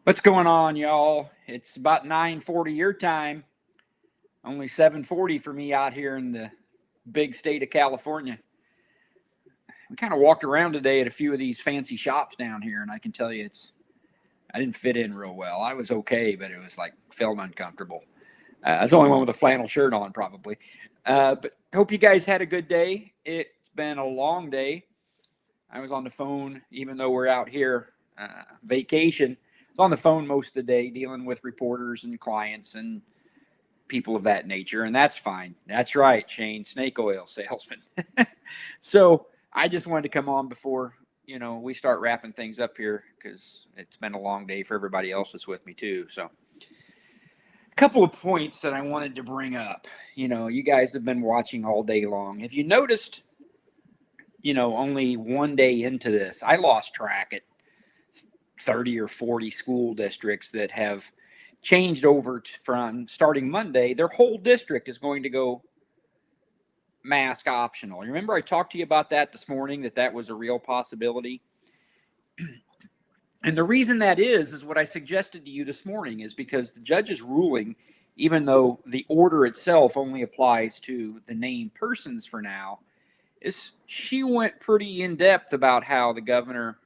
What's going on, y'all? It's about 9:40 your time. Only 7:40 for me out here in the big state of California. We kind of walked around today at a few of these fancy shops down here, and I can tell you I didn't fit in real well. I was okay, but it was like felt uncomfortable. I was the only one with a flannel shirt on, probably. But hope you guys had a good day. It's been a long day. I was on the phone, even though we're out here vacation. I was on the phone most of the day dealing with reporters and clients and people of that nature, and that's fine. That's right, Shane, snake oil salesman. So I just wanted to come on before we start wrapping things up here because it's been a long day for everybody else that's with me too. So a couple of points that I wanted to bring up. You guys have been watching all day long. Have you noticed? Only one day into this, I lost track at 30 or 40 school districts that have changed over from starting Monday. Their whole district is going to go mask optional. Remember I talked to you about that this morning, that was a real possibility. And the reason that is what I suggested to you this morning is because the judge's ruling, even though the order itself only applies to the named persons for now, she went pretty in depth about how the governor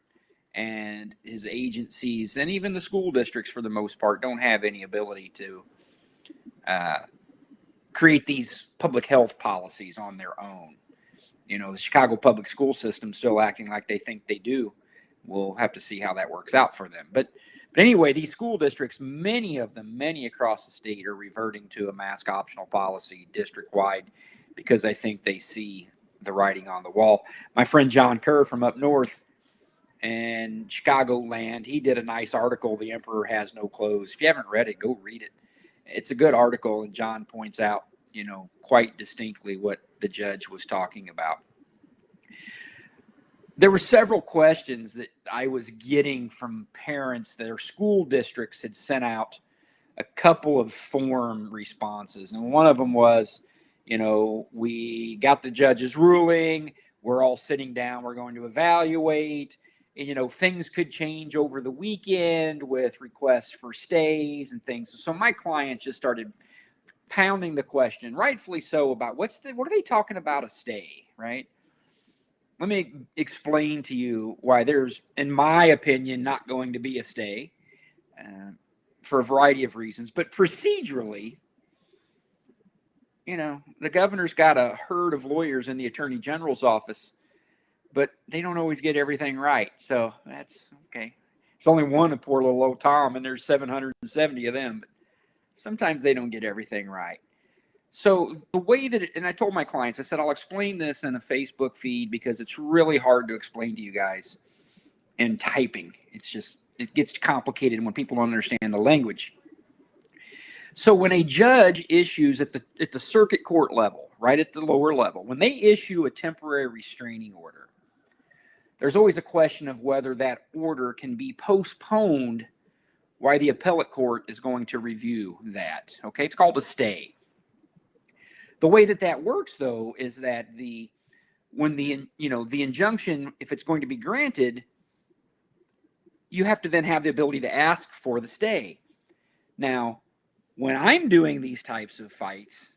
and his agencies and even the school districts for the most part don't have any ability to create these public health policies on their own. The Chicago public school system still acting like they think they do. We'll have to see how that works out for them. But anyway, these school districts, many of them, many across the state, are reverting to a mask optional policy district-wide because I think they see the writing on the wall. My friend John Kerr from up north and Chicagoland, he did a nice article, The Emperor Has No Clothes. If you haven't read it, go read it. It's a good article, and John points out, quite distinctly what the judge was talking about. There were several questions that I was getting from parents. Their school districts had sent out a couple of form responses, and one of them was, we got the judge's ruling. We're all sitting down. We're going to evaluate. And, things could change over the weekend with requests for stays and things. So my clients just started pounding the question, rightfully so, about what are they talking about a stay, right? Let me explain to you why there's, in my opinion, not going to be a stay for a variety of reasons. But procedurally, the governor's got a herd of lawyers in the attorney general's office, but they don't always get everything right. So that's okay. There's only one, a poor little old Tom, and there's 770 of them. But sometimes they don't get everything right. So the way that and I told my clients, I said, I'll explain this in a Facebook feed because it's really hard to explain to you guys in typing. It gets complicated when people don't understand the language. So when a judge issues at the circuit court level, right at the lower level, when they issue a temporary restraining order, there's always a question of whether that order can be postponed while the appellate court is going to review that. Okay, it's called a stay. The way that works, though, is that when the injunction, if it's going to be granted, you have to then have the ability to ask for the stay. Now, when I'm doing these types of fights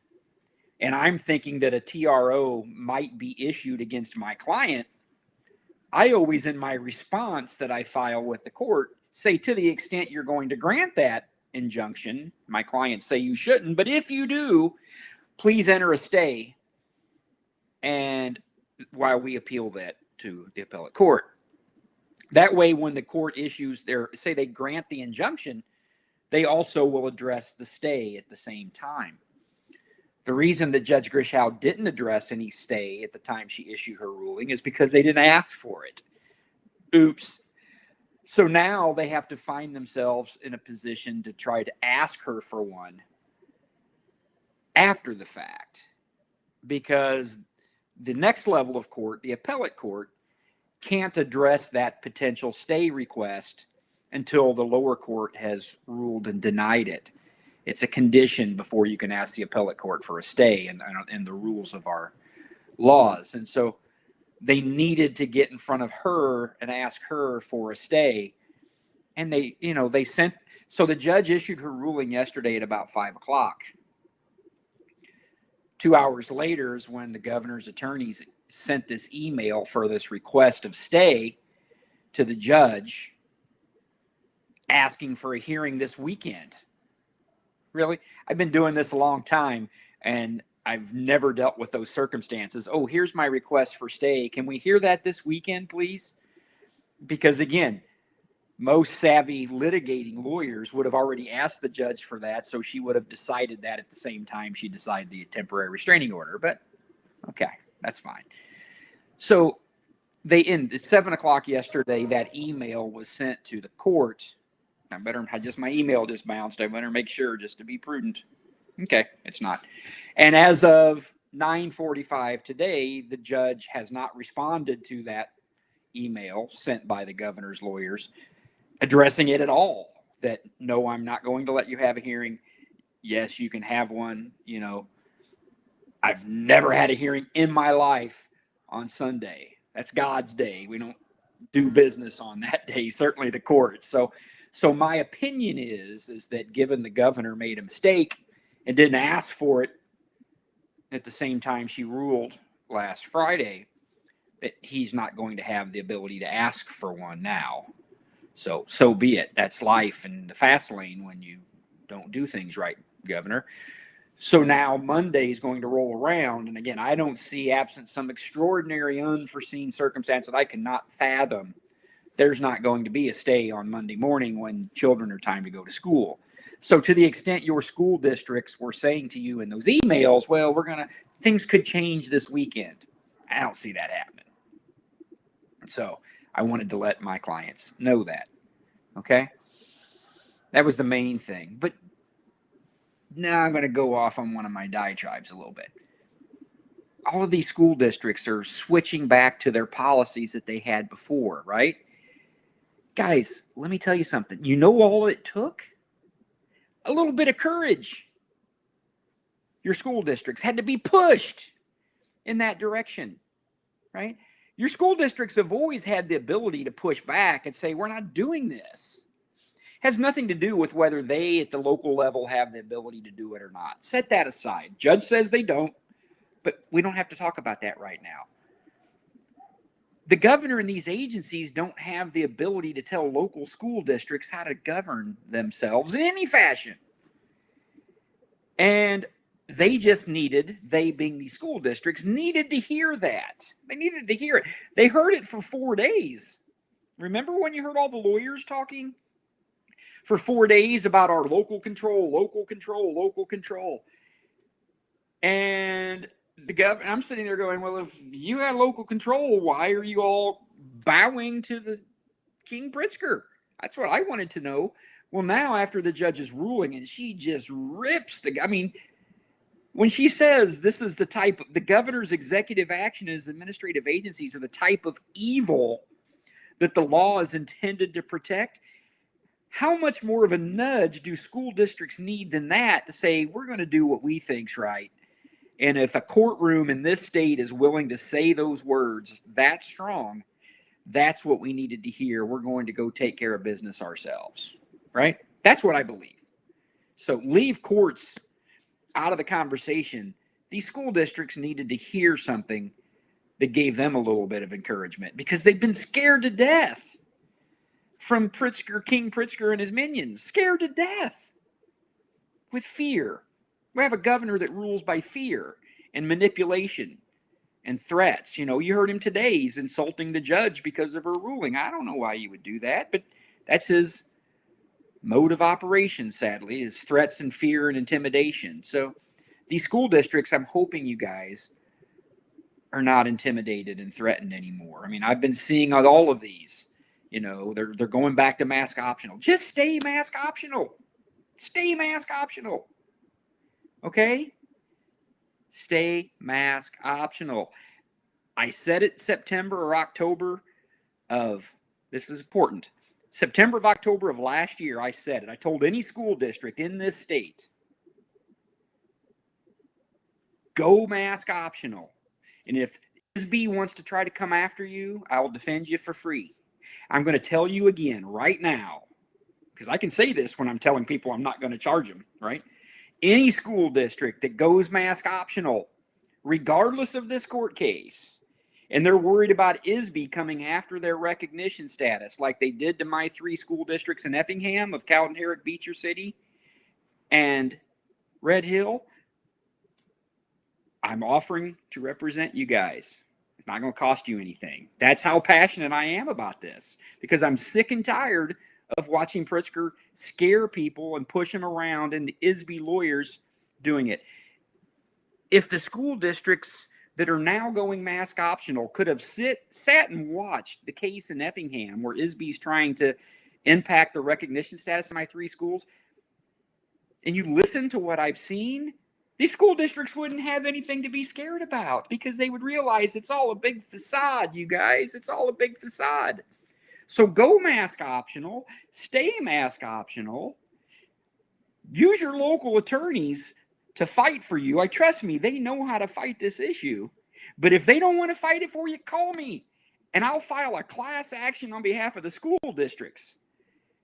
and I'm thinking that a TRO might be issued against my client, I always, in my response that I file with the court, say, to the extent you're going to grant that injunction, my clients say you shouldn't, but if you do, please enter a stay, and while we appeal that to the appellate court. That way, when the court issues say they grant the injunction, they also will address the stay at the same time. The reason that Judge Grishow didn't address any stay at the time she issued her ruling is because they didn't ask for it. Oops. So now they have to find themselves in a position to try to ask her for one after the fact, because the next level of court, the appellate court, can't address that potential stay request until the lower court has ruled and denied it. It's a condition before you can ask the appellate court for a stay in the rules of our laws. And so they needed to get in front of her and ask her for a stay And they sent, so the judge issued her ruling yesterday at about 5 o'clock. 2 hours later is when the governor's attorneys sent this email for this request of stay to the judge, asking for a hearing this weekend. Really? I've been doing this a long time, and I've never dealt with those circumstances. Oh, here's my request for stay. Can we hear that this weekend, please? Because again, most savvy litigating lawyers would have already asked the judge for that, so she would have decided that at the same time she decided the temporary restraining order. But okay, that's fine. So at 7 o'clock yesterday, that email was sent to the court. My email just bounced. I better make sure just to be prudent. Okay, it's not. And as of 9:45 today, the judge has not responded to that email sent by the governor's lawyers addressing it at all. That, no, I'm not going to let you have a hearing. Yes, you can have one. I've never had a hearing in my life on Sunday. That's God's day. We don't do business on that day, certainly the court. So my opinion is that given the governor made a mistake and didn't ask for it at the same time she ruled last Friday, that he's not going to have the ability to ask for one now. So be it. That's life in the fast lane when you don't do things right, Governor. So now Monday is going to roll around. And again, I don't see, absent some extraordinary unforeseen circumstance that I cannot fathom, there's not going to be a stay on Monday morning when children are time to go to school. So to the extent your school districts were saying to you in those emails, well, things could change this weekend. I don't see that happening. So I wanted to let my clients know that. Okay? That was the main thing. But now I'm going to go off on one of my diatribes a little bit. All of these school districts are switching back to their policies that they had before, right? Guys, let me tell you something. You know all it took? A little bit of courage. Your school districts had to be pushed in that direction, right? Your school districts have always had the ability to push back and say, we're not doing this. It has nothing to do with whether they at the local level have the ability to do it or not. Set that aside. Judge says they don't, but we don't have to talk about that right now. The governor and these agencies don't have the ability to tell local school districts how to govern themselves in any fashion. And they being these school districts, needed to hear that. They needed to hear it. They heard it for 4 days. Remember when you heard all the lawyers talking for 4 days about our local control, local control, local control? And I'm sitting there going, well, if you had local control, why are you all bowing to the King Pritzker? That's what I wanted to know. Well, now after the judge's ruling, and she just rips when she says this is the governor's executive action as administrative agencies are the type of evil that the law is intended to protect, how much more of a nudge do school districts need than that to say, we're going to do what we think's right? And if a courtroom in this state is willing to say those words that strong, that's what we needed to hear. We're going to go take care of business ourselves, right? That's what I believe. So leave courts out of the conversation. These school districts needed to hear something that gave them a little bit of encouragement because they've been scared to death from King Pritzker and his minions. Scared to death with fear. We have a governor that rules by fear and manipulation and threats. You heard him today. He's insulting the judge because of her ruling. I don't know why you would do that, but that's his mode of operation, sadly, is threats and fear and intimidation. So these school districts, I'm hoping you guys are not intimidated and threatened anymore. I mean, I've been seeing all of these. They're going back to mask optional. Just stay mask optional. Stay mask optional. Okay? Stay mask optional. I said it September or October this is important. September of October of last year, I said it. I told any school district in this state, go mask optional. And if SB wants to try to come after you, I will defend you for free. I'm going to tell you again right now, because I can say this when I'm telling people I'm not going to charge them, right? Any school district that goes mask optional, regardless of this court case, and they're worried about ISB coming after their recognition status, like they did to my 3 school districts in Effingham of Cowden, Herrick, Beecher City, and Red Hill, I'm offering to represent you guys. It's not going to cost you anything. That's how passionate I am about this, because I'm sick and tired of watching Pritzker scare people and push them around and the ISB lawyers doing it. If the school districts that are now going mask optional could have sat and watched the case in Effingham where ISB's trying to impact the recognition status of my 3 schools, and you listen to what I've seen, these school districts wouldn't have anything to be scared about, because they would realize it's all a big facade, you guys. It's all a big facade. So go mask optional, stay mask optional, use your local attorneys to fight for you. Trust me, they know how to fight this issue. But if they don't want to fight it for you, call me, and I'll file a class action on behalf of the school districts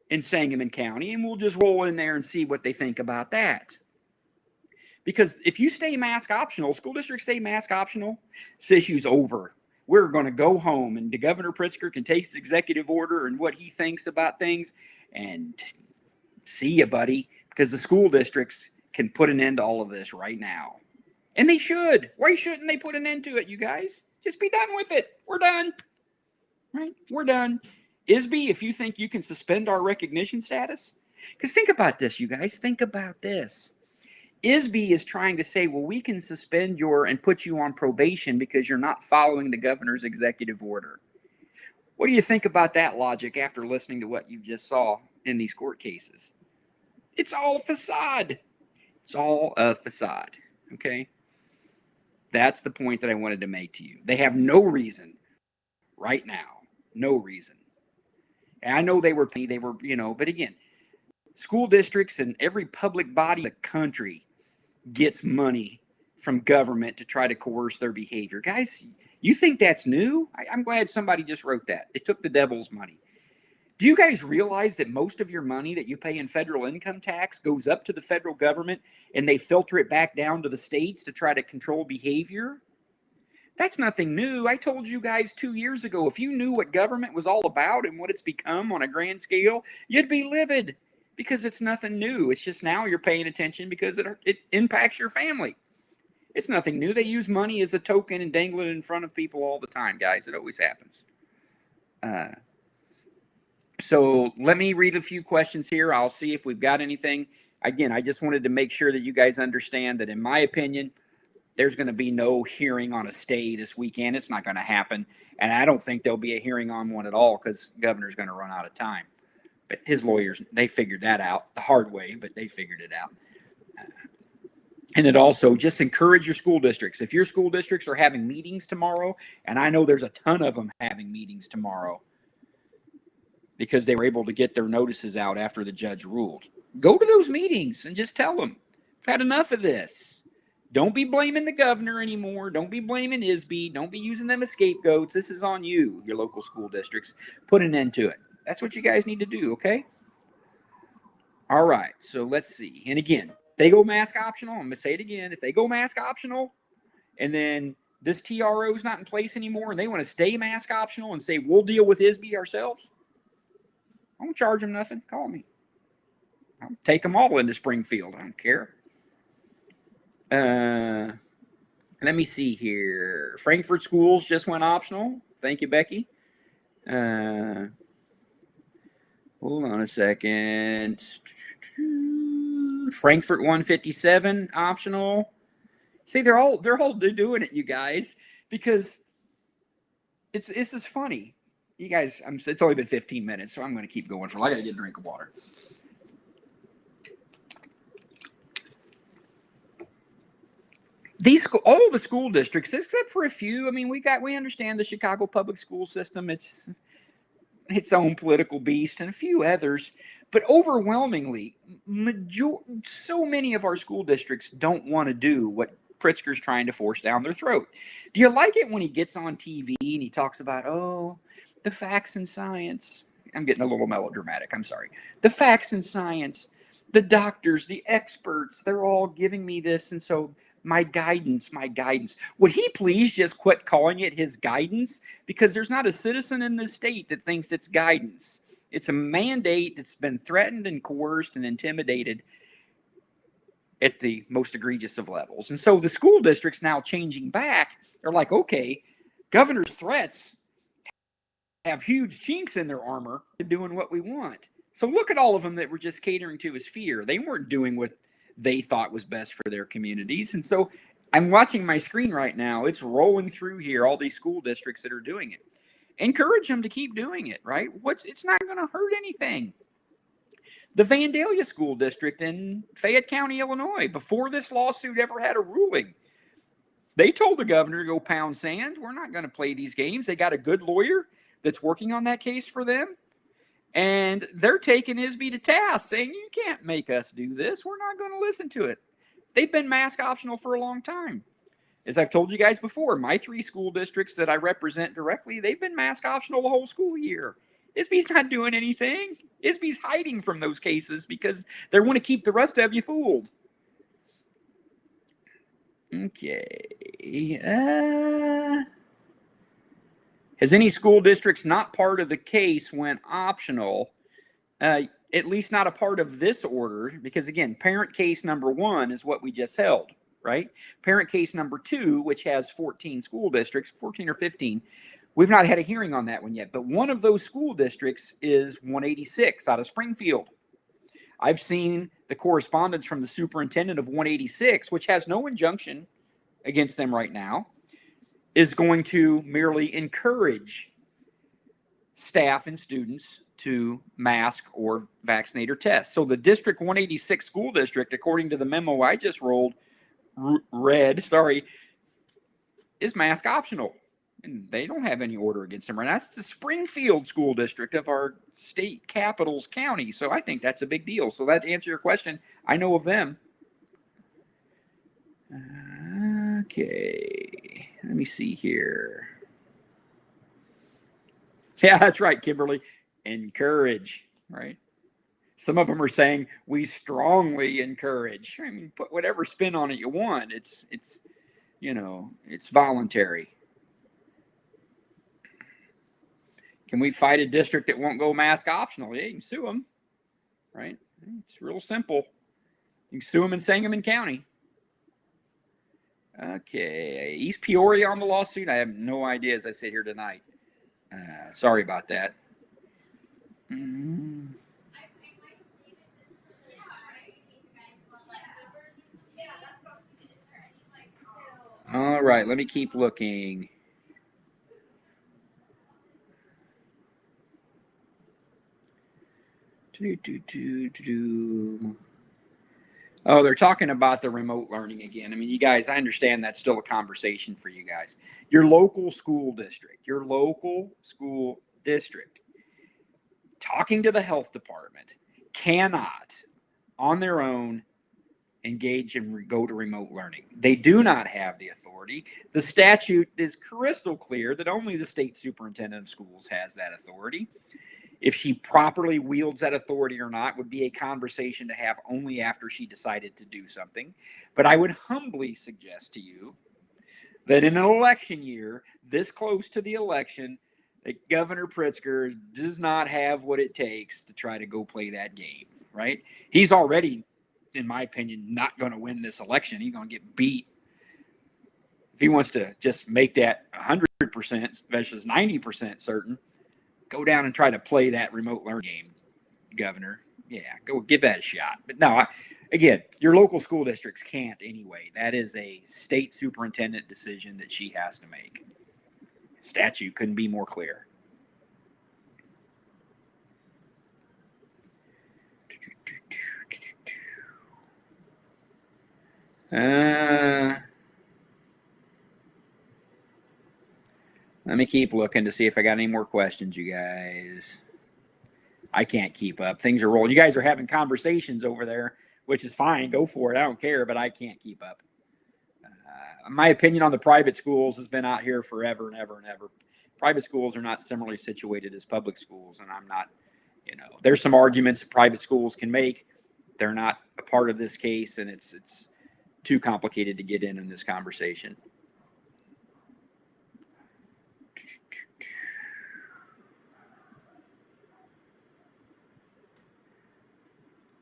in Sangamon County, and we'll just roll in there and see what they think about that. Because if you stay mask optional, school districts stay mask optional, this issue's over. We're going to go home, and the Governor Pritzker can take his executive order and what he thinks about things, and see you, buddy, because the school districts can put an end to all of this right now. And they should. Why shouldn't they put an end to it, you guys? Just be done with it. We're done. Right? We're done. ISB, if you think you can suspend our recognition status, because think about this, you guys. Think about this. ISB is trying to say, well, we can suspend and put you on probation because you're not following the governor's executive order. What do you think about that logic after listening to what you just saw in these court cases? It's all a facade. It's all a facade, okay? That's the point that I wanted to make to you. They have no reason right now, no reason. And I know they were, but again, school districts and every public body in the country gets money from government to try to coerce their behavior. Guys, you think that's new? I'm glad somebody just wrote that. They took the devil's money. Do you guys realize that most of your money that you pay in federal income tax goes up to the federal government and they filter it back down to the states to try to control behavior? That's nothing new. I told you guys 2 years ago, if you knew what government was all about and what it's become on a grand scale, you'd be livid, because it's nothing new. It's just now you're paying attention because it impacts your family. It's nothing new. They use money as a token and dangle it in front of people all the time, guys. It always happens. So let me read a few questions here. I'll see if we've got anything. Again, I just wanted to make sure that you guys understand that, in my opinion, there's going to be no hearing on a stay this weekend. It's not going to happen. And I don't think there'll be a hearing on one at all, because the governor's going to run out of time. But his lawyers, they figured that out the hard way, but they figured it out. And it also, just encourage your school districts. If your school districts are having meetings tomorrow, and I know there's a ton of them having meetings tomorrow because they were able to get their notices out after the judge ruled, go to those meetings and just tell them, I've had enough of this. Don't be blaming the governor anymore. Don't be blaming ISB. Don't be using them as scapegoats. This is on you, your local school districts. Put an end to it. That's what you guys need to do, okay? All right, so let's see. And again, they go mask optional. I'm going to say it again. If they go mask optional and then this TRO is not in place anymore and they want to stay mask optional and say, we'll deal with ISB ourselves, I won't charge them nothing. Call me. I'll take them all into Springfield. I don't care. Let me see here. Frankfurt schools just went optional. Thank you, Becky. Hold on a second. Frankfurt 157 optional. See, they're all doing it, you guys, because it's just funny. You guys, it's only been 15 minutes, so I'm going to keep going for. I got to get a drink of water. All the school districts, except for a few. I mean, we understand the Chicago public school system. It's its own political beast, and a few others, but overwhelmingly, so many of our school districts don't want to do what Pritzker's trying to force down their throat. Do you like it when he gets on TV and he talks about, the facts and science? I'm getting a little melodramatic. I'm sorry. The facts and science, the doctors, the experts, they're all giving me this. And so my guidance. Would he please just quit calling it his guidance? Because there's not a citizen in this state that thinks it's guidance. It's a mandate that's been threatened and coerced and intimidated at the most egregious of levels. And so the school districts now changing back are like, okay, governor's threats have huge chinks in their armor to doing what we want. So look at all of them that were just catering to his fear. They weren't doing what they thought was best for their communities. And so I'm watching my screen right now. It's rolling through here, all these school districts that are doing it. Encourage them to keep doing it, right? It's not going to hurt anything. The Vandalia School District in Fayette County, Illinois, before this lawsuit ever had a ruling, they told the governor to go pound sand. We're not going to play these games. They got a good lawyer that's working on that case for them. And they're taking ISB to task, saying, you can't make us do this. We're not going to listen to it. They've been mask optional for a long time. As I've told you guys before, my 3 school districts that I represent directly, they've been mask optional the whole school year. ISB's not doing anything. ISB's hiding from those cases because they want to keep the rest of you fooled. Okay. Has any school districts not part of the case went optional? At least not a part of this order, because again, parent case number 1 is what we just held, right? Parent case number 2, which has 14 school districts, 14 or 15, we've not had a hearing on that one yet, but one of those school districts is 186 out of Springfield. I've seen the correspondence from the superintendent of 186, which has no injunction against them right now, is going to merely encourage staff and students to mask or vaccinate or test. So the District 186 school district, according to the memo I just read, is mask optional. And they don't have any order against them right now. That's the Springfield school district of our state capital's county. So I think that's a big deal. So that to answer your question, I know of them. Okay, let me see here. Yeah, that's right, Kimberly. Encourage, right? Some of them are saying we strongly encourage. I mean, put whatever spin on it you want. It's voluntary. Can we fight a district that won't go mask optional? Yeah, you can sue them, right? It's real simple. You can sue them in Sangamon County. Okay, East Peoria on the lawsuit. I have no idea as I sit here tonight. Sorry about that. All right, let me keep looking. Oh, they're talking about the remote learning again. I mean, you guys, I understand that's still a conversation for you guys. Your local school district, talking to the health department, cannot, on their own, engage and go to remote learning. They do not have the authority. The statute is crystal clear that only the state superintendent of schools has that authority. If she properly wields that authority or not would be a conversation to have only after she decided to do something. But I would humbly suggest to you that in an election year, this close to the election, that Governor Pritzker does not have what it takes to try to go play that game, right? He's already, in my opinion, not going to win this election. He's going to get beat. If he wants to just make that 100% versus 90% certain, go down and try to play that remote learning game, Governor. Yeah, go give that a shot. But no, again, your local school districts can't anyway. That is a state superintendent decision that she has to make. Statute couldn't be more clear. Let me keep looking to see if I got any more questions, you guys. I can't keep up. Things are rolling. You guys are having conversations over there, which is fine. Go for it. I don't care, but I can't keep up. My opinion on the private schools has been out here forever and ever and ever. private schools are not similarly situated as public schools, and I'm not, there's some arguments that private schools can make. They're not a part of this case, and it's too complicated to get in this conversation.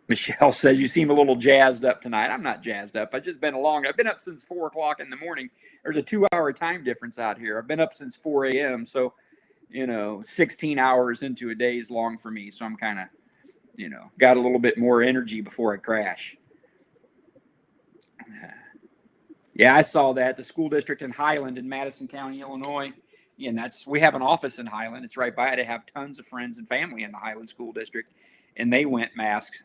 Michelle says, you seem a little jazzed up tonight. I'm not jazzed up. I've just been I've been up since 4 o'clock in the morning. There's a 2-hour time difference out here. I've been up since 4 a.m. So, 16 hours into a day is long for me. So I'm kind of, got a little bit more energy before I crash. Yeah, I saw that. The school district in Highland in Madison County, Illinois. And we have an office in Highland. It's right by it. I have tons of friends and family in the Highland School District. And they went masks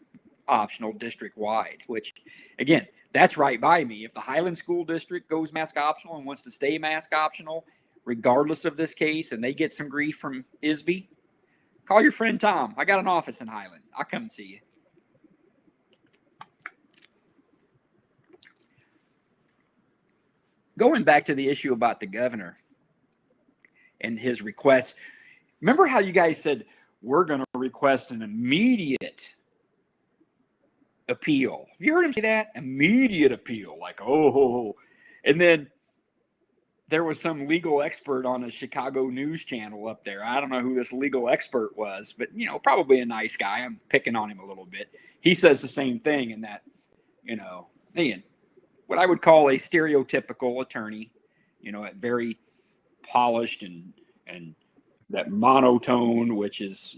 optional district wide, which again, that's right by me. If the Highland School District goes mask optional and wants to stay mask optional, regardless of this case, and they get some grief from ISB, call your friend Tom. I got an office in Highland. I'll come and see you. Going back to the issue about the governor and his request, remember how you guys said, we're going to request an immediate appeal. Have you heard him say that? Immediate appeal. Like, oh. And then there was some legal expert on a Chicago news channel up there. I don't know who this legal expert was, but, probably a nice guy. I'm picking on him a little bit. He says the same thing in that, again, what I would call a stereotypical attorney, very polished and that monotone, which is,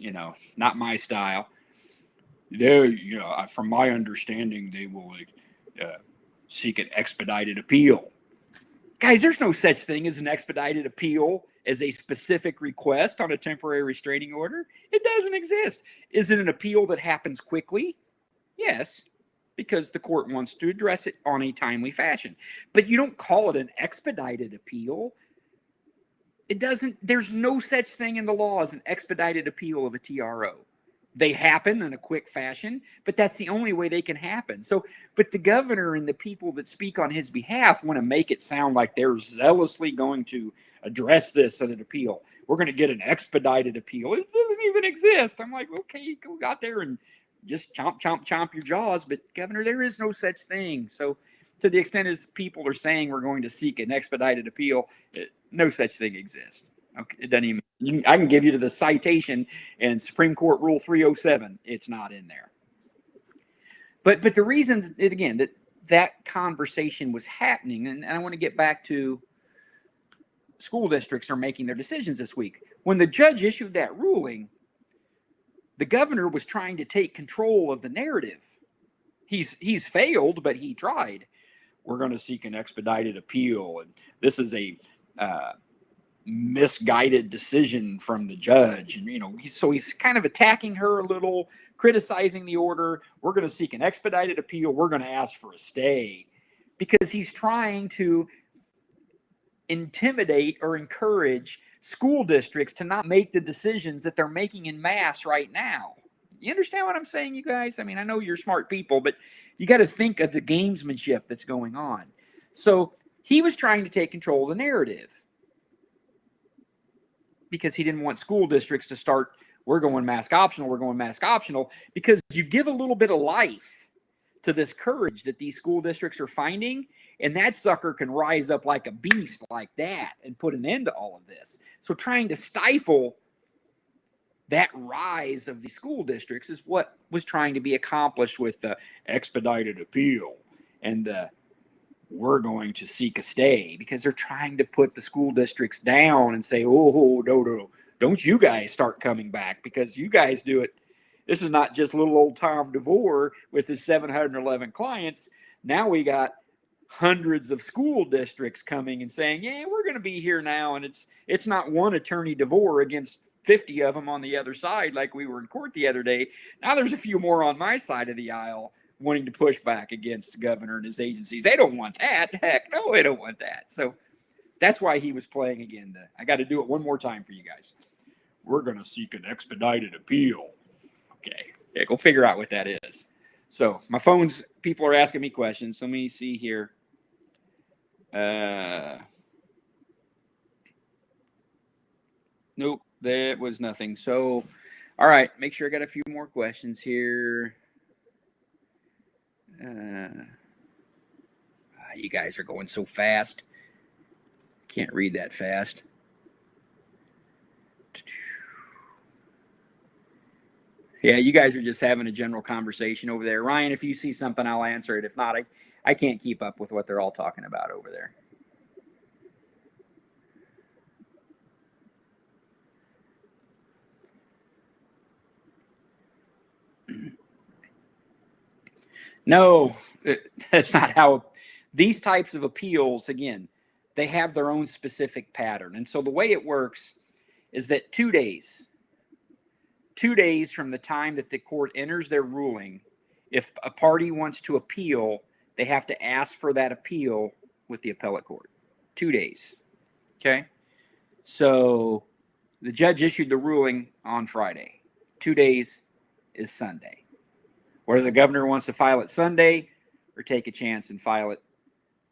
not my style. From my understanding, they will seek an expedited appeal. Guys, there's no such thing as an expedited appeal as a specific request on a temporary restraining order. It doesn't exist. Is it an appeal that happens quickly? Yes, because the court wants to address it on a timely fashion. But you don't call it an expedited appeal. It doesn't. There's no such thing in the law as an expedited appeal of a TRO. They happen in a quick fashion, but that's the only way they can happen. So, but the governor and the people that speak on his behalf want to make it sound like they're zealously going to address this at an appeal. We're going to get an expedited appeal. It doesn't even exist. I'm like, okay, go out there and just chomp your jaws. But Governor, there is no such thing. So to the extent as people are saying we're going to seek an expedited appeal, no such thing exists. Okay, it doesn't even. I can give you the citation in Supreme Court Rule 307. It's not in there. But the reason that conversation was happening, and I want to get back to school districts are making their decisions this week. When the judge issued that ruling, the governor was trying to take control of the narrative. He's failed, but he tried. We're going to seek an expedited appeal, and this is a misguided decision from the judge, and he's kind of attacking her a little, criticizing the order. We're going to seek an expedited appeal. We're going to ask for a stay, because he's trying to intimidate or encourage school districts to not make the decisions that they're making in mass right now. You understand what I'm saying, you guys? I mean, I know you're smart people, but you got to think of the gamesmanship that's going on. So he was trying to take control of the narrative, because he didn't want school districts to start, we're going mask optional, because you give a little bit of life to this courage that these school districts are finding, and that sucker can rise up like a beast like that and put an end to all of this. So trying to stifle that rise of the school districts is what was trying to be accomplished with the expedited appeal and the we're going to seek a stay, because they're trying to put the school districts down and say, oh, no, don't you guys start coming back, because you guys do it. This is not just little old Tom DeVore with his 711 clients. Now we got hundreds of school districts coming and saying, yeah, we're going to be here now. And it's not one attorney DeVore against 50 of them on the other side like we were in court the other day. Now there's a few more on my side of the aisle wanting to push back against the governor and his agencies. They don't want that. Heck, no, they don't want that. So that's why he was playing again. I got to do it one more time for you guys. We're going to seek an expedited appeal. Okay. Yeah, go figure out what that is. So my phone's, people are asking me questions. So let me see here. Nope, that was nothing. So, all right, make sure I got a few more questions here. You guys are going so fast. Can't read that fast. Yeah, you guys are just having a general conversation over there. Ryan, if you see something, I'll answer it. If not, I can't keep up with what they're all talking about over there. No, that's not how these types of appeals, again, they have their own specific pattern. And so the way it works is that 2 days, 2 days from the time that the court enters their ruling, if a party wants to appeal, they have to ask for that appeal with the appellate court. 2 days. Okay. So the judge issued the ruling on Friday. 2 days is Sunday. Whether the governor wants to file it Sunday or take a chance and file it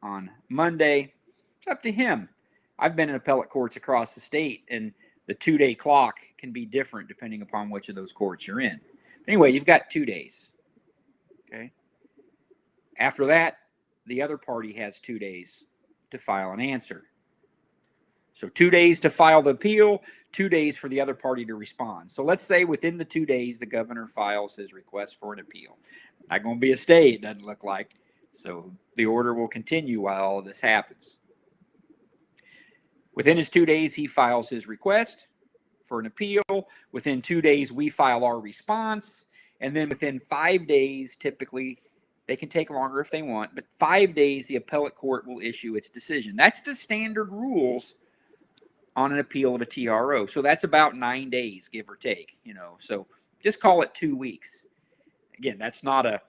on Monday, it's up to him. I've been in appellate courts across the state, and the 2-day clock can be different depending upon which of those courts you're in. But anyway, you've got 2 days. Okay. After that, the other party has 2 days to file an answer. So 2 days to file the appeal, 2 days for the other party to respond. So let's say within the 2 days, the governor files his request for an appeal. Not going to be a stay, it doesn't look like. So the order will continue while all of this happens. Within his 2 days, he files his request for an appeal. Within 2 days, we file our response. And then within 5 days, typically, they can take longer if they want, but 5 days, the appellate court will issue its decision. That's the standard rules on an appeal of a TRO. So that's about 9 days, give or take, So just call it 2 weeks. Again, that's not a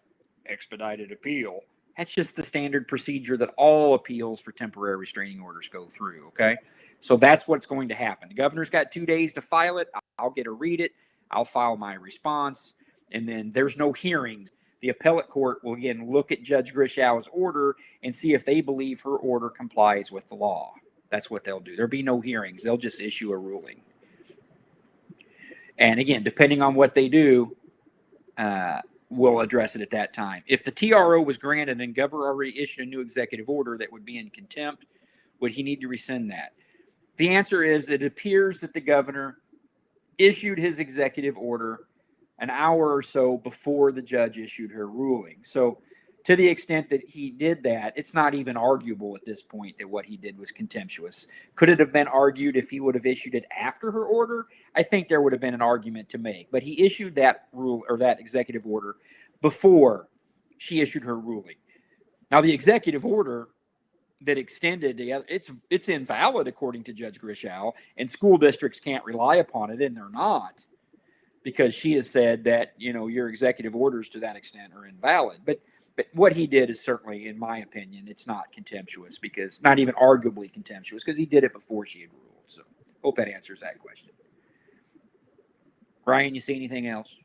expedited appeal. That's just the standard procedure that all appeals for temporary restraining orders go through, okay? So that's what's going to happen. The governor's got 2 days to file it. I'll get to read it. I'll file my response. And then there's no hearings. The appellate court will, again, look at Judge Grishow's order and see if they believe her order complies with the law. That's what they'll do. There'll be no hearings. They'll just issue a ruling. And again, depending on what they do, we'll address it at that time. If the TRO was granted and governor already issued a new executive order that would be in contempt, would he need to rescind that? The answer is it appears that the governor issued his executive order an hour or so before the judge issued her ruling. So to the extent that he did that, it's not even arguable at this point that what he did was contemptuous. Could it have been argued if he would have issued it after her order? I think there would have been an argument to make. But he issued that rule or that executive order before she issued her ruling. Now, the executive order that extended it's invalid according to Judge Grishow, and school districts can't rely upon it, and they're not, because she has said that your executive orders to that extent are invalid. But what he did is certainly, in my opinion, it's not contemptuous, because not even arguably contemptuous, because he did it before she had ruled. So hope that answers that question. Ryan, you see anything else?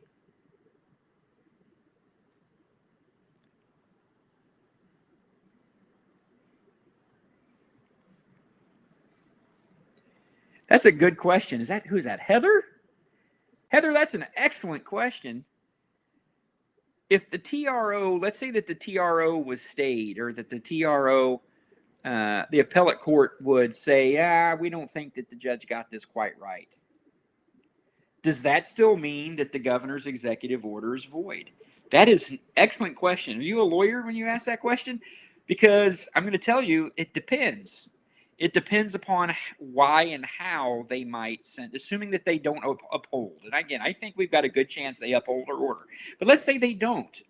That's a good question. Who's that? Heather? Heather, that's an excellent question. If the TRO, let's say that the TRO was stayed, or that the TRO, the appellate court would say, we don't think that the judge got this quite right. Does that still mean that the governor's executive order is void? That is an excellent question. Are you a lawyer when you ask that question? Because I'm going to tell you, it depends. It depends upon why and how they might send, assuming that they don't uphold. And again, I think we've got a good chance they uphold her order. But let's say they don't.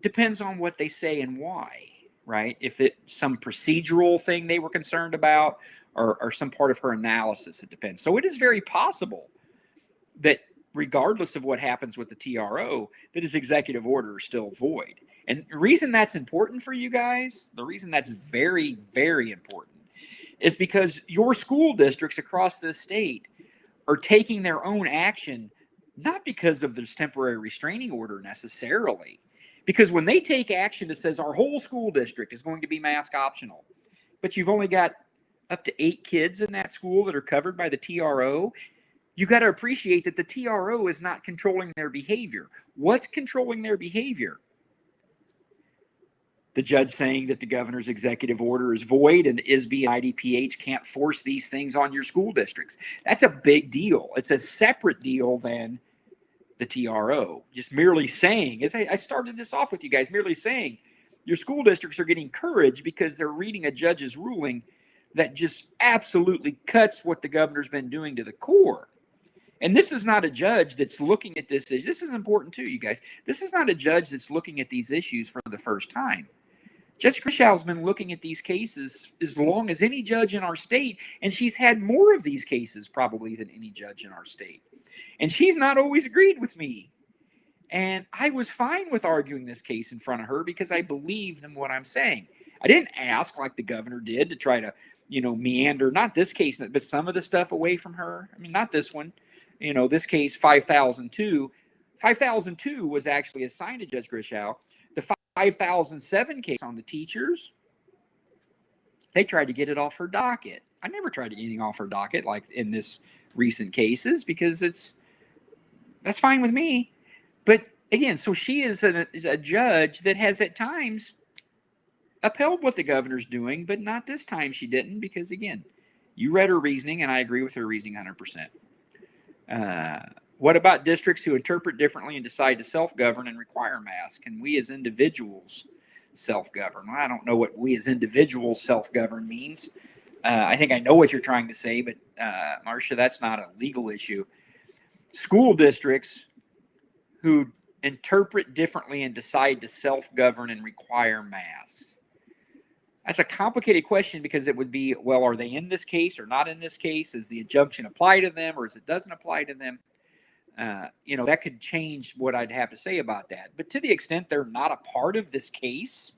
Depends on what they say and why, right? If it's some procedural thing they were concerned about, or some part of her analysis, it depends. So it is very possible that regardless of what happens with the TRO, that his executive order is still void. And the reason that's important for you guys, the reason that's very, very important, is because your school districts across this state are taking their own action, not because of this temporary restraining order necessarily. Because when they take action that says our whole school district is going to be mask optional, but you've only got up to 8 kids in that school that are covered by the TRO, you got to appreciate that the TRO is not controlling their behavior. What's controlling their behavior? The judge saying that the governor's executive order is void and ISB and IDPH can't force these things on your school districts. That's a big deal. It's a separate deal than the TRO. Just merely saying, as I started this off with you guys, merely saying your school districts are getting courage because they're reading a judge's ruling that just absolutely cuts what the governor's been doing to the core. And this is not a judge that's looking at this issue. This is important too, you guys. This is not a judge that's looking at these issues for the first time. Judge Grishow's been looking at these cases as long as any judge in our state, and she's had more of these cases probably than any judge in our state. And she's not always agreed with me. And I was fine with arguing this case in front of her because I believed in what I'm saying. I didn't ask like the governor did to try to, meander, not this case, but some of the stuff away from her. I mean, not this one. This case, 5002. 5002 was actually assigned to Judge Grishow. The 5007 case on the teachers, they tried to get it off her docket. I never tried to get anything off her docket like in this recent cases because that's fine with me. But again, so she is a judge that has at times upheld what the governor's doing, but not this time she didn't because, again, you read her reasoning, and I agree with her reasoning 100%. What about districts who interpret differently and decide to self-govern and require masks? Can we as individuals self-govern? Well, I don't know what we as individuals self-govern means. I think I know what you're trying to say, but Marcia, that's not a legal issue. School districts who interpret differently and decide to self-govern and require masks. That's a complicated question because it would be, well, are they in this case or not in this case? Does the injunction apply to them or does it doesn't apply to them? That could change what I'd have to say about that. But to the extent they're not a part of this case,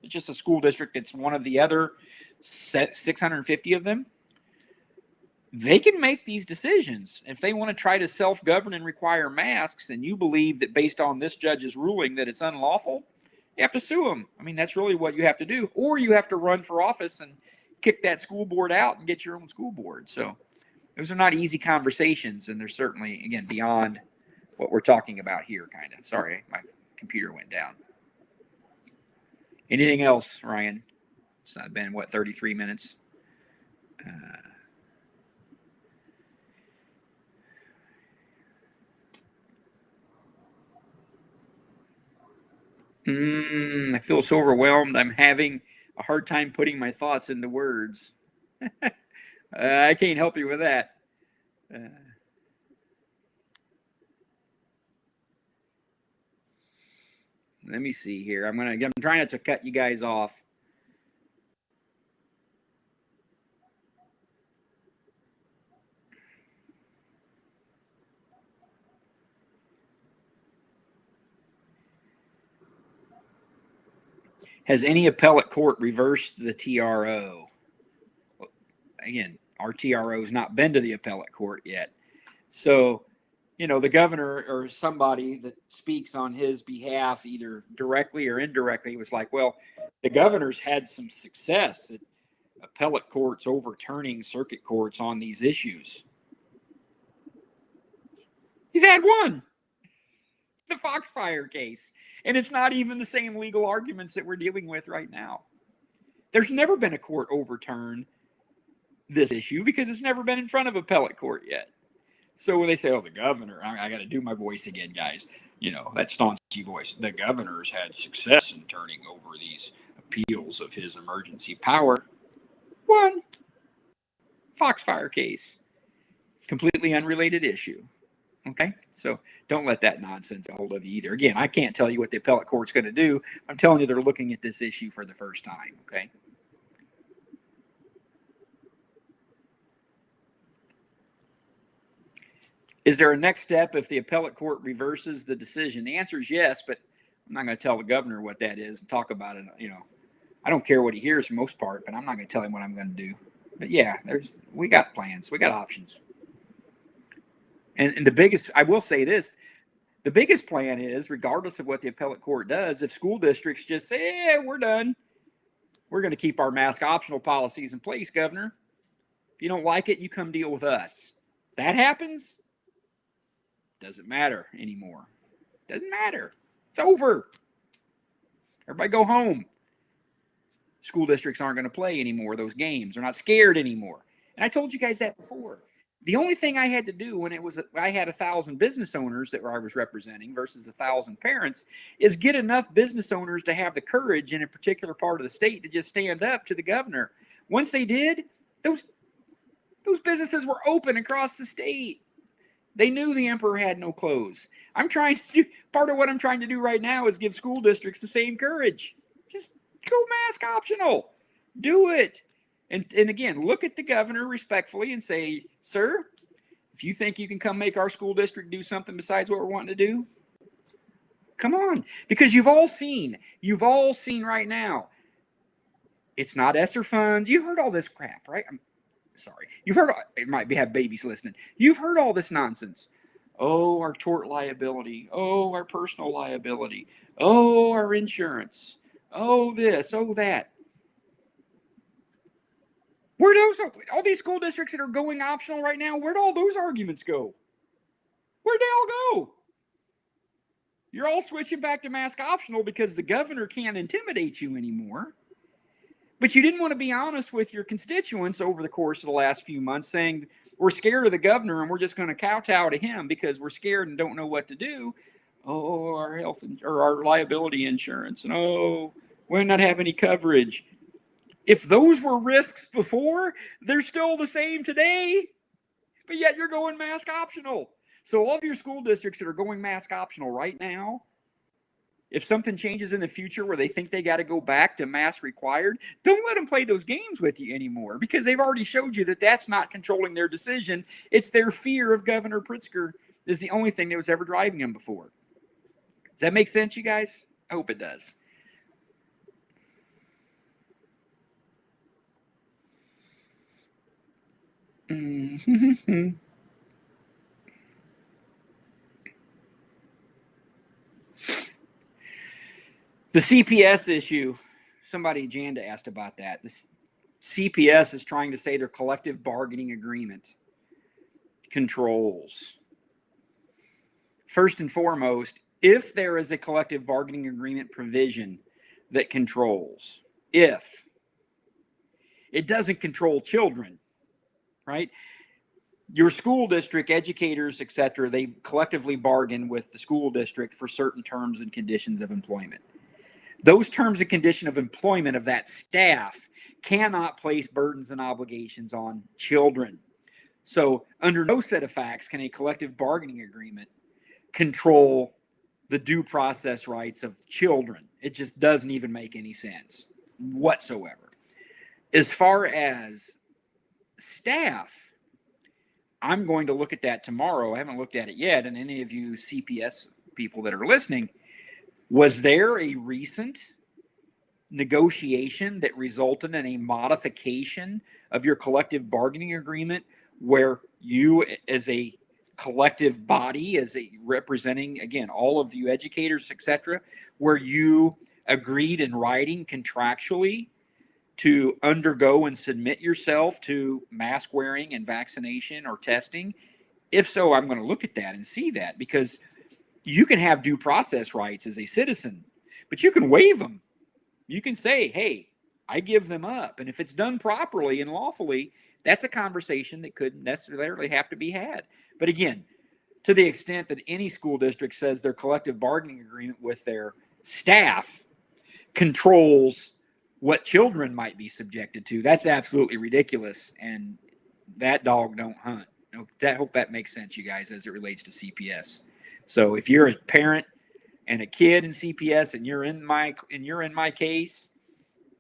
it's just a school district. It's one of the other 650 of them. They can make these decisions. If they want to try to self-govern and require masks, and you believe that based on this judge's ruling that it's unlawful, you have to sue them. I mean, that's really what you have to do. Or you have to run for office and kick that school board out and get your own school board. So those are not easy conversations, and they're certainly, again, beyond what we're talking about here, kind of. Sorry, my computer went down. Anything else, Ryan? It's not been, 33 minutes? I feel so overwhelmed. I'm having a hard time putting my thoughts into words. I can't help you with that. Let me see here. I'm trying not to cut you guys off. Has any appellate court reversed the TRO? Again, our TRO has not been to the appellate court yet. So, the governor or somebody that speaks on his behalf, either directly or indirectly, was like, well, the governor's had some success at appellate courts overturning circuit courts on these issues. He's had one. The Foxfire case. And it's not even the same legal arguments that we're dealing with right now. There's never been a court overturn this issue because it's never been in front of appellate court yet. So when they say, oh, the governor, I got to do my voice again, guys. That staunchy voice. The governor's had success in turning over these appeals of his emergency power. One. Foxfire case. Completely unrelated issue. Okay, so don't let that nonsense get a hold of you either. Again, I can't tell you what the appellate court's going to do. I'm telling you they're looking at this issue for the first time, okay? Is there a next step if the appellate court reverses the decision? The answer is yes, but I'm not going to tell the governor what that is and talk about it. I don't care what he hears for the most part, but I'm not going to tell him what I'm going to do. But yeah, we got plans. We got options. And the biggest, I will say this, the biggest plan is, regardless of what the appellate court does, if school districts just say, yeah, we're done, We're going to keep our mask optional policies in place, Governor. If you don't like it, you come deal with us. That happens, doesn't matter anymore. Doesn't matter. It's over. Everybody go home. School districts aren't going to play anymore those games. They're not scared anymore. And I told you guys that before. The only thing I had to do when I had 1,000 business owners that I was representing versus 1,000 parents is get enough business owners to have the courage in a particular part of the state to just stand up to the governor. Once they did, those businesses were open across the state. They knew the emperor had no clothes. Part of what I'm trying to do right now is give school districts the same courage. Just go mask optional. Do it. And again, look at the governor respectfully and say, sir, if you think you can come make our school district do something besides what we're wanting to do, come on. Because you've all seen right now, it's not ESSER funds. You heard all this crap, right? I'm sorry. You've heard, it might have babies listening. You've heard all this nonsense. Oh, our tort liability. Oh, our personal liability. Oh, our insurance. Oh, this. Oh, that. Where'd all these school districts that are going optional right now, where'd all those arguments go? Where'd they all go? You're all switching back to mask optional because the governor can't intimidate you anymore. But you didn't want to be honest with your constituents over the course of the last few months saying, we're scared of the governor and we're just going to kowtow to him because we're scared and don't know what to do. Oh, our health or our liability insurance. And oh, we might not have any coverage. If those were risks before, they're still the same today, but yet you're going mask optional. So all of your school districts that are going mask optional right now, if something changes in the future where they think they got to go back to mask required, don't let them play those games with you anymore because they've already showed you that that's not controlling their decision. It's their fear of Governor Pritzker is the only thing that was ever driving them before. Does that make sense, you guys? I hope it does. The CPS issue, somebody, Janda, asked about that. The CPS is trying to say their collective bargaining agreement controls. First and foremost, if there is a collective bargaining agreement provision that controls, if it doesn't control children, right? Your school district, educators, etc., they collectively bargain with the school district for certain terms and conditions of employment. Those terms and conditions of employment of that staff cannot place burdens and obligations on children. So under no set of facts can a collective bargaining agreement control the due process rights of children. It just doesn't even make any sense whatsoever. As far as staff, I'm going to look at that tomorrow. I haven't looked at it yet. And any of you CPS people that are listening, was there a recent negotiation that resulted in a modification of your collective bargaining agreement where you as a collective body, as a representing, again, all of you educators, etc., where you agreed in writing contractually to undergo and submit yourself to mask wearing and vaccination or testing? If so, I'm going to look at that and see that, because you can have due process rights as a citizen, but you can waive them. You can say, hey, I give them up. And if it's done properly and lawfully, that's a conversation that couldn't necessarily have to be had. But again, to the extent that any school district says their collective bargaining agreement with their staff controls what children might be subjected to, that's absolutely ridiculous. And that dog don't hunt. I hope that makes sense, you guys, as it relates to CPS. So if you're a parent and a kid in CPS and you're in my case,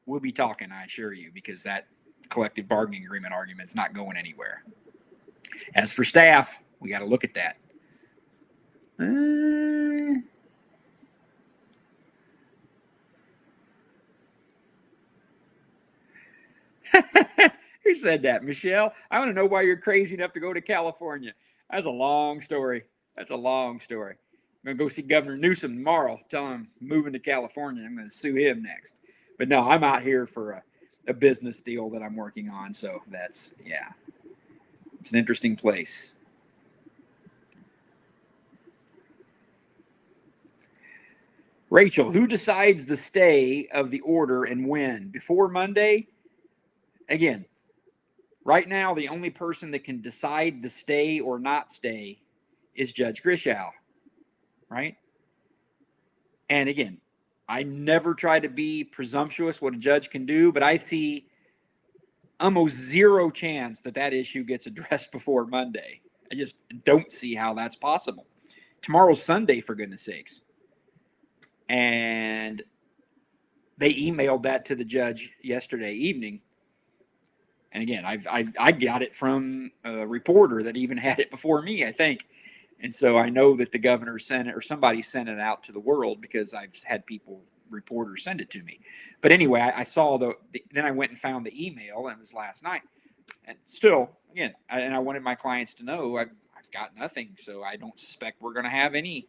we'll be talking, I assure you, because that collective bargaining agreement argument's not going anywhere. As for staff, we got to look at that. Who said that, Michelle? I want to know why you're crazy enough to go to California. That's a long story. I'm going to go see Governor Newsom tomorrow. Tell him I'm moving to California. I'm going to sue him next. But no, I'm out here for a business deal that I'm working on. So that's, yeah, it's an interesting place. Rachel, who decides the stay of the order and when? Before Monday? Again, right now, the only person that can decide the stay or not stay is Judge Grishow, right? And again, I never try to be presumptuous what a judge can do, but I see almost zero chance that that issue gets addressed before Monday. I just don't see how that's possible. Tomorrow's Sunday, for goodness sakes. And they emailed that to the judge yesterday evening. And again, I got it from a reporter that even had it before me, I think. And so I know that the governor sent it, or somebody sent it out to the world, because I've had reporters send it to me. But anyway, I saw then I went and found the email, and it was last night. And still, again, I wanted my clients to know I've got nothing, so I don't suspect we're going to have any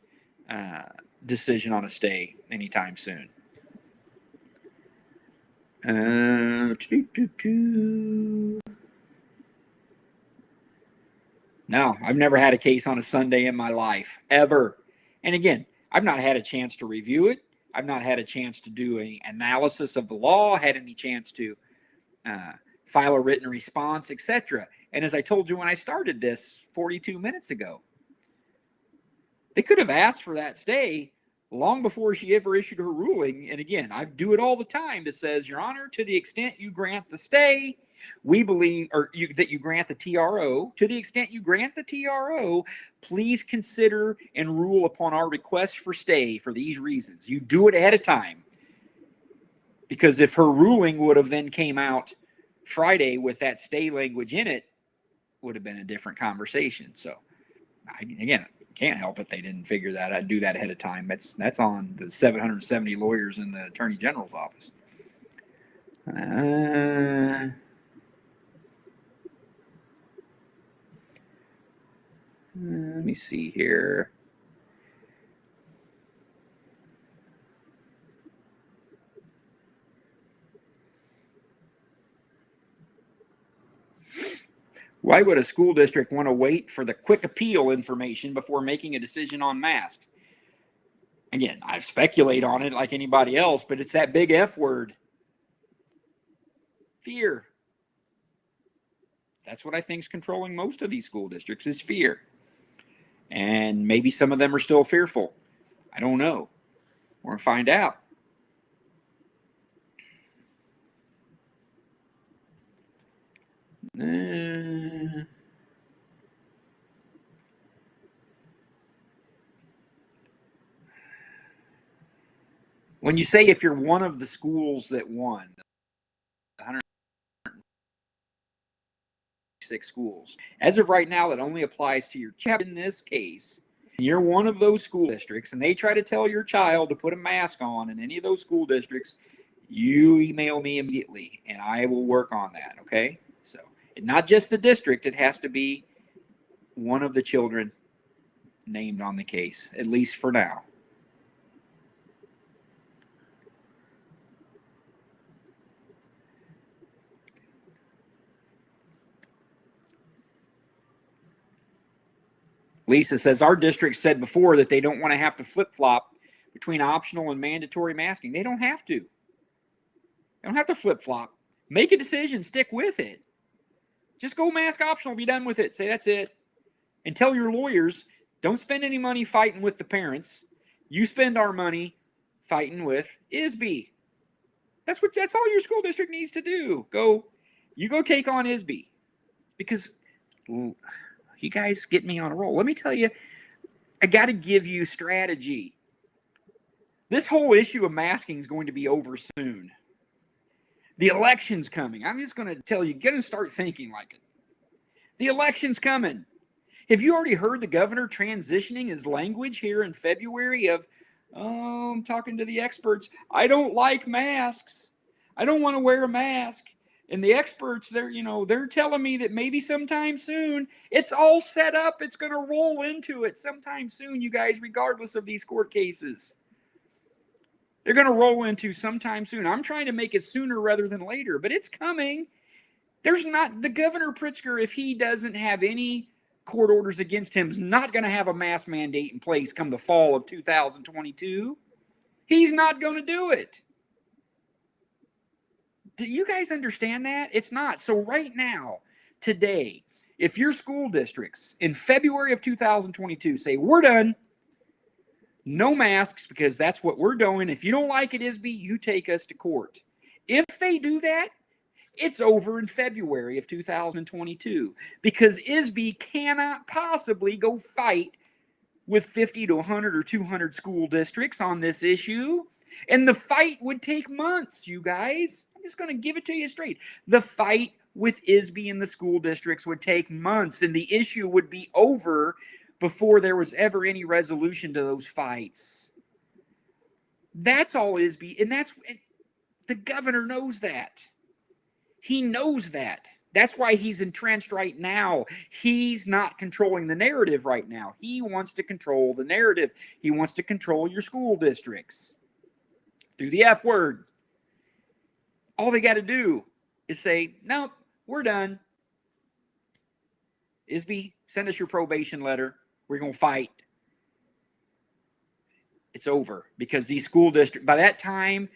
decision on a stay anytime soon. No, I've never had a case on a Sunday in my life, ever. And again, I've not had a chance to review it. I've not had a chance to do any analysis of the law, had any chance to file a written response, etc. And as I told you when I started this 42 minutes ago, they could have asked for that stay long before she ever issued her ruling. And again, I do it all the time that says, Your Honor, to the extent you grant the stay, we believe, that you grant the TRO. To the extent you grant the TRO, please consider and rule upon our request for stay for these reasons. You do it ahead of time. Because if her ruling would have then came out Friday with that stay language in it, would have been a different conversation. So, again, can't help it they didn't figure that I'd do that ahead of time. That's on the 770 lawyers in the Attorney General's office. Let me see here. Why would a school district want to wait for the quick appeal information before making a decision on masks? Again, I speculate on it like anybody else, but it's that big F word. Fear. That's what I think is controlling most of these school districts, is fear. And maybe some of them are still fearful. I don't know. We're going to find out. When you say if you're one of the schools that won, 106 schools, as of right now, that only applies to your child. In this case, you're one of those school districts, and they try to tell your child to put a mask on in any of those school districts, you email me immediately, and I will work on that, okay? So, not just the district, it has to be one of the children named on the case, at least for now. Lisa says, our district said before that they don't want to have to flip-flop between optional and mandatory masking. They don't have to. They don't have to flip-flop. Make a decision. Stick with it. Just go mask optional. Be done with it. Say that's it. And tell your lawyers, don't spend any money fighting with the parents. You spend our money fighting with ISB. That's all your school district needs to do. You go take on ISB. Because you guys get me on a roll. Let me tell you, I got to give you strategy. This whole issue of masking is going to be over soon. The election's coming. I'm just going to tell you, get to start thinking like it. The election's coming. Have you already heard the governor transitioning his language here in February of, I'm talking to the experts, I don't like masks. I don't want to wear a mask. And the experts, they're telling me that maybe sometime soon, it's all set up. It's going to roll into it sometime soon, you guys, regardless of these court cases. they're going to roll into sometime soon. I'm trying to make it sooner rather than later, but it's coming. There's not, the Governor Pritzker, if he doesn't have any court orders against him, is not going to have a mask mandate in place come the fall of 2022. He's not going to do it. Do you guys understand that? It's not. So right now, today, if your school districts in February of 2022 say, we're done, no masks because that's what we're doing. If you don't like it, ISB, you take us to court. If they do that, it's over in February of 2022 because ISB cannot possibly go fight with 50 to 100 or 200 school districts on this issue. And the fight would take months, you guys. I'm just going to give it to you straight. The fight with ISB and the school districts would take months, and the issue would be over before there was ever any resolution to those fights. That's all ISB, and the governor knows that. He knows that. That's why he's entrenched right now. He's not controlling the narrative right now. He wants to control the narrative. He wants to control your school districts through the F word. All they got to do is say, nope, we're done. ISB, send us your probation letter. We're going to fight. It's over because these school districts, by that time,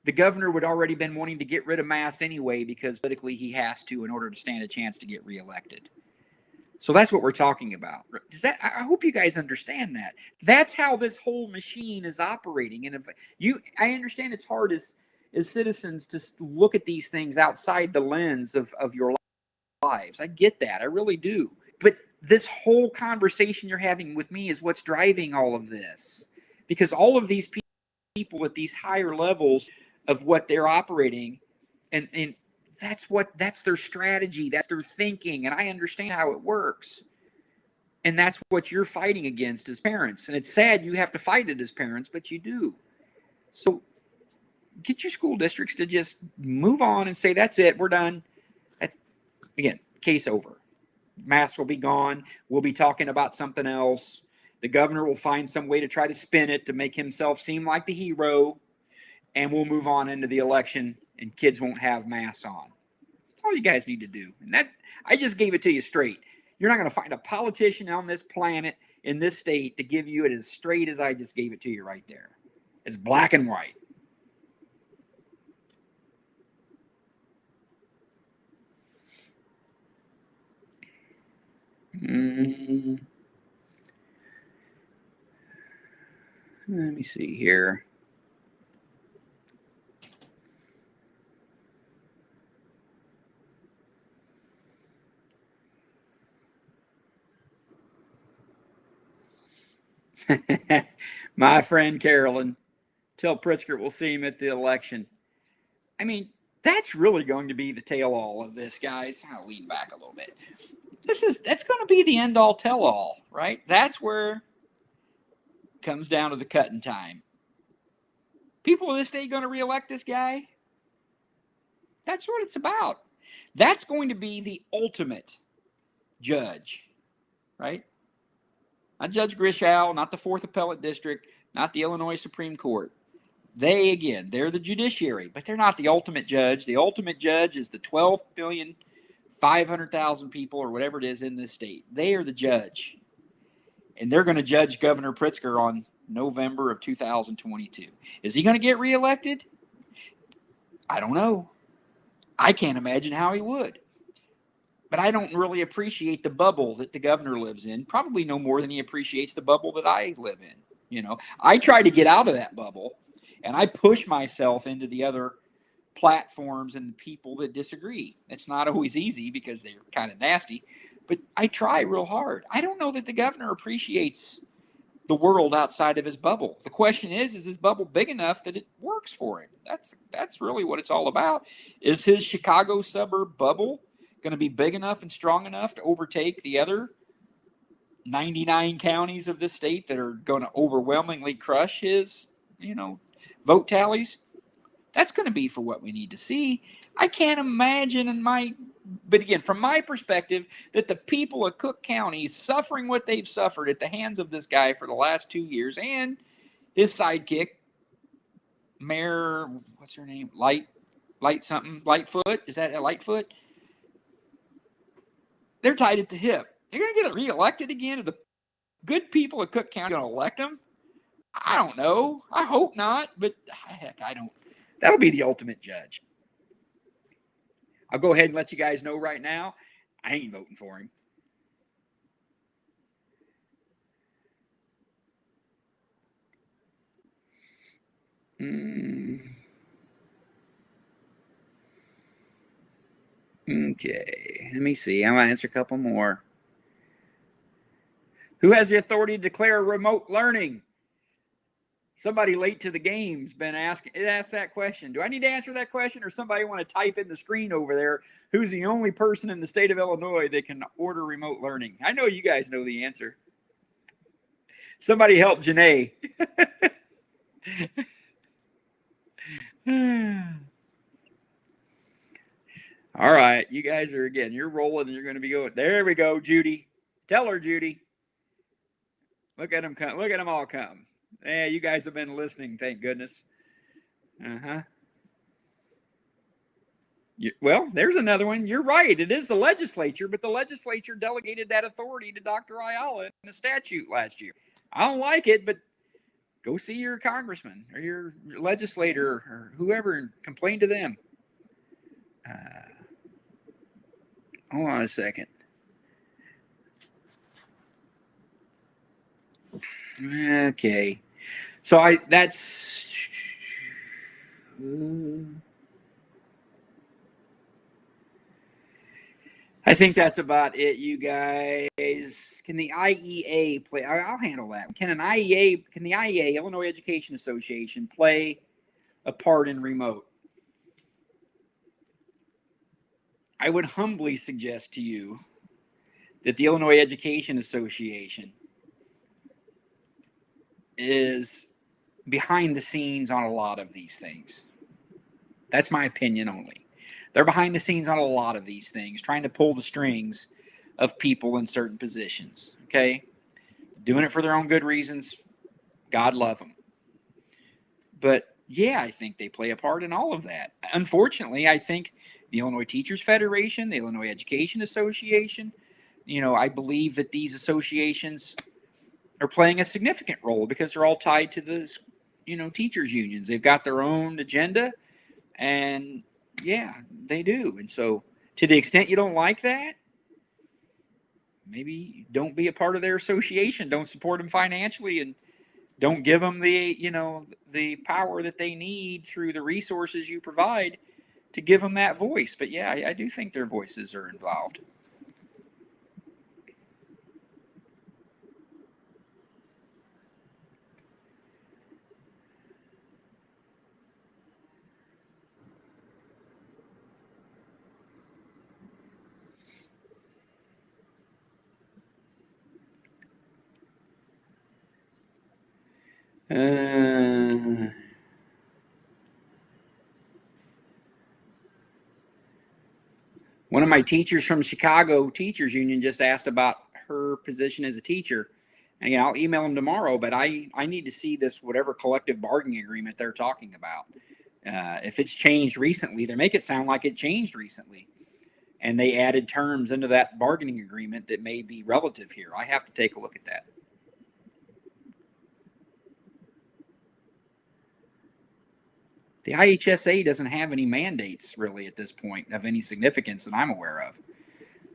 the governor would already been wanting to get rid of masks anyway because politically he has to in order to stand a chance to get reelected. So that's what we're talking about. I hope you guys understand that. That's how this whole machine is operating. And I understand it's hard as citizens to look at these things outside the lens of your lives. I get that. I really do. But this whole conversation you're having with me is what's driving all of this. Because all of these people at these higher levels of what they're operating, and that's their strategy, that's their thinking, and I understand how it works. And that's what you're fighting against as parents. And it's sad you have to fight it as parents, but you do. So get your school districts to just move on and say, that's it, we're done. That's, again, case over. Masks will be gone. We'll be talking about something else. The governor will find some way to try to spin it to make himself seem like the hero. And we'll move on into the election and kids won't have masks on. That's all you guys need to do. And that, I just gave it to you straight. You're not going to find a politician on this planet in this state to give you it as straight as I just gave it to you right there. It's black and white. Let me see here. My friend Carolyn, tell Pritzker we'll see him at the election. I mean, that's really going to be the tell-all of this, guys. I'll lean back a little bit. That's going to be the end-all tell-all, right? That's where it comes down to the cutting time. People of this state going to reelect this guy? That's what it's about. That's going to be the ultimate judge, right? Not Judge Griswold, not the 4th Appellate District, not the Illinois Supreme Court. They're the judiciary, but they're not the ultimate judge. The ultimate judge is the 12,500,000 people or whatever it is in this state. They are the judge. And they're going to judge Governor Pritzker on November of 2022. Is he going to get reelected? I don't know. I can't imagine how he would. But I don't really appreciate the bubble that the governor lives in, probably no more than he appreciates the bubble that I live in. You know, I try to get out of that bubble, and I push myself into the other platforms and the people that disagree. It's not always easy because they're kind of nasty, but I try real hard. I don't know that the governor appreciates the world outside of his bubble. The question is his bubble big enough that it works for him? That's really what it's all about. Is his Chicago suburb bubble going to be big enough and strong enough to overtake the other 99 counties of this state that are going to overwhelmingly crush his, vote tallies? That's going to be for what we need to see. I can't imagine but again, from my perspective, that the people of Cook County suffering what they've suffered at the hands of this guy for the last 2 years and his sidekick, Mayor, what's her name? Lightfoot. Is that a Lightfoot? They're tied at the hip. They're going to get reelected again. Are the good people of Cook County going to elect them? I don't know. I hope not, but heck, I don't. That'll be the ultimate judge. I'll go ahead and let you guys know right now, I ain't voting for him. Okay, let me see. I'm going to answer a couple more. Who has the authority to declare remote learning? Somebody late to the game's been asked that question. Do I need to answer that question, or somebody want to type in the screen over there who's the only person in the state of Illinois that can order remote learning? I know you guys know the answer. Somebody help Janae. All right, you guys are, again, you're rolling and you're going to be going. There we go, Judy. Tell her, Judy. Look at them come. Look at them all come. Yeah, you guys have been listening, thank goodness. Well, there's another one. You're right. It is the legislature, but the legislature delegated that authority to Dr. Ayala in a statute last year. I don't like it, but go see your congressman or your legislator or whoever and complain to them. Hold on a second. Okay. So I think that's about it, you guys. Can the IEA play? I'll handle that. Can the IEA, Illinois Education Association, play a part in remote? I would humbly suggest to you that the Illinois Education Association is behind the scenes on a lot of these things. That's my opinion only. They're behind the scenes on a lot of these things, trying to pull the strings of people in certain positions, okay? Doing it for their own good reasons. God love them. But, yeah, I think they play a part in all of that. Unfortunately, I think the Illinois Teachers Federation, the Illinois Education Association, I believe that these associations are playing a significant role because they're all tied to the, teachers unions. They've got their own agenda, and yeah, they do. And so to the extent you don't like that, maybe don't be a part of their association. Don't support them financially, and don't give them the, the power that they need through the resources you provide to give them that voice. But yeah, I do think their voices are involved. One of my teachers from Chicago Teachers Union just asked about her position as a teacher. And again, I'll email them tomorrow, but I need to see this, whatever collective bargaining agreement they're talking about. If it's changed recently, they make it sound like it changed recently. And they added terms into that bargaining agreement that may be relative here. I have to take a look at that. The IHSA doesn't have any mandates really at this point of any significance that I'm aware of.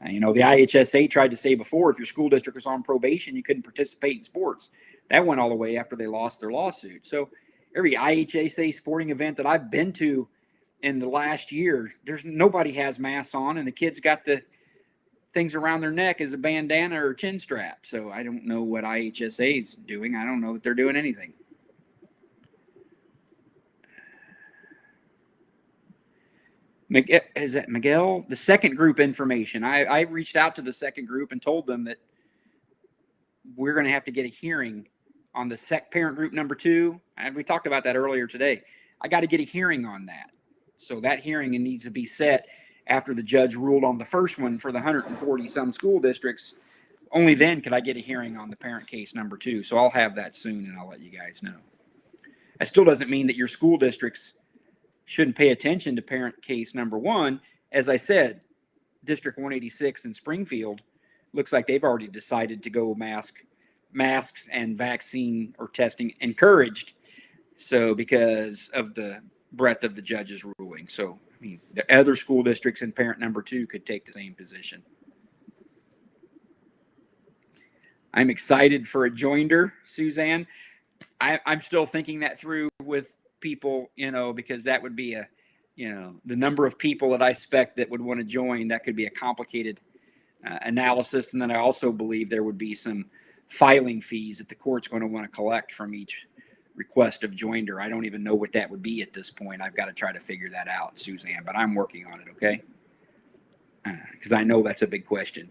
The IHSA tried to say before, if your school district was on probation, you couldn't participate in sports. That went all the way after they lost their lawsuit. So every IHSA sporting event that I've been to in the last year, nobody has masks on, and the kids got the things around their neck as a bandana or chin strap. So I don't know what IHSA is doing. I don't know that they're doing anything. Is that Miguel? The second group information. I've reached out to the second group and told them that we're going to have to get a hearing on the parent group number 2. We talked about that earlier today. I got to get a hearing on that. So that hearing needs to be set after the judge ruled on the first one for the 140 some school districts. Only then could I get a hearing on the parent case number 2. So I'll have that soon, and I'll let you guys know. That still doesn't mean that your school districts shouldn't pay attention to parent case number one. As I said, District 186 in Springfield looks like they've already decided to go masks and vaccine or testing encouraged. So because of the breadth of the judge's ruling. So I mean, the other school districts in parent number two could take the same position. I'm excited for a joinder, Suzanne. I'm still thinking that through with people, because that would be the number of people that I expect that would want to join, that could be a complicated analysis. And then I also believe there would be some filing fees that the court's going to want to collect from each request of joinder. I don't even know what that would be at this point. I've got to try to figure that out, Suzanne, but I'm working on it, okay? Because I know that's a big question.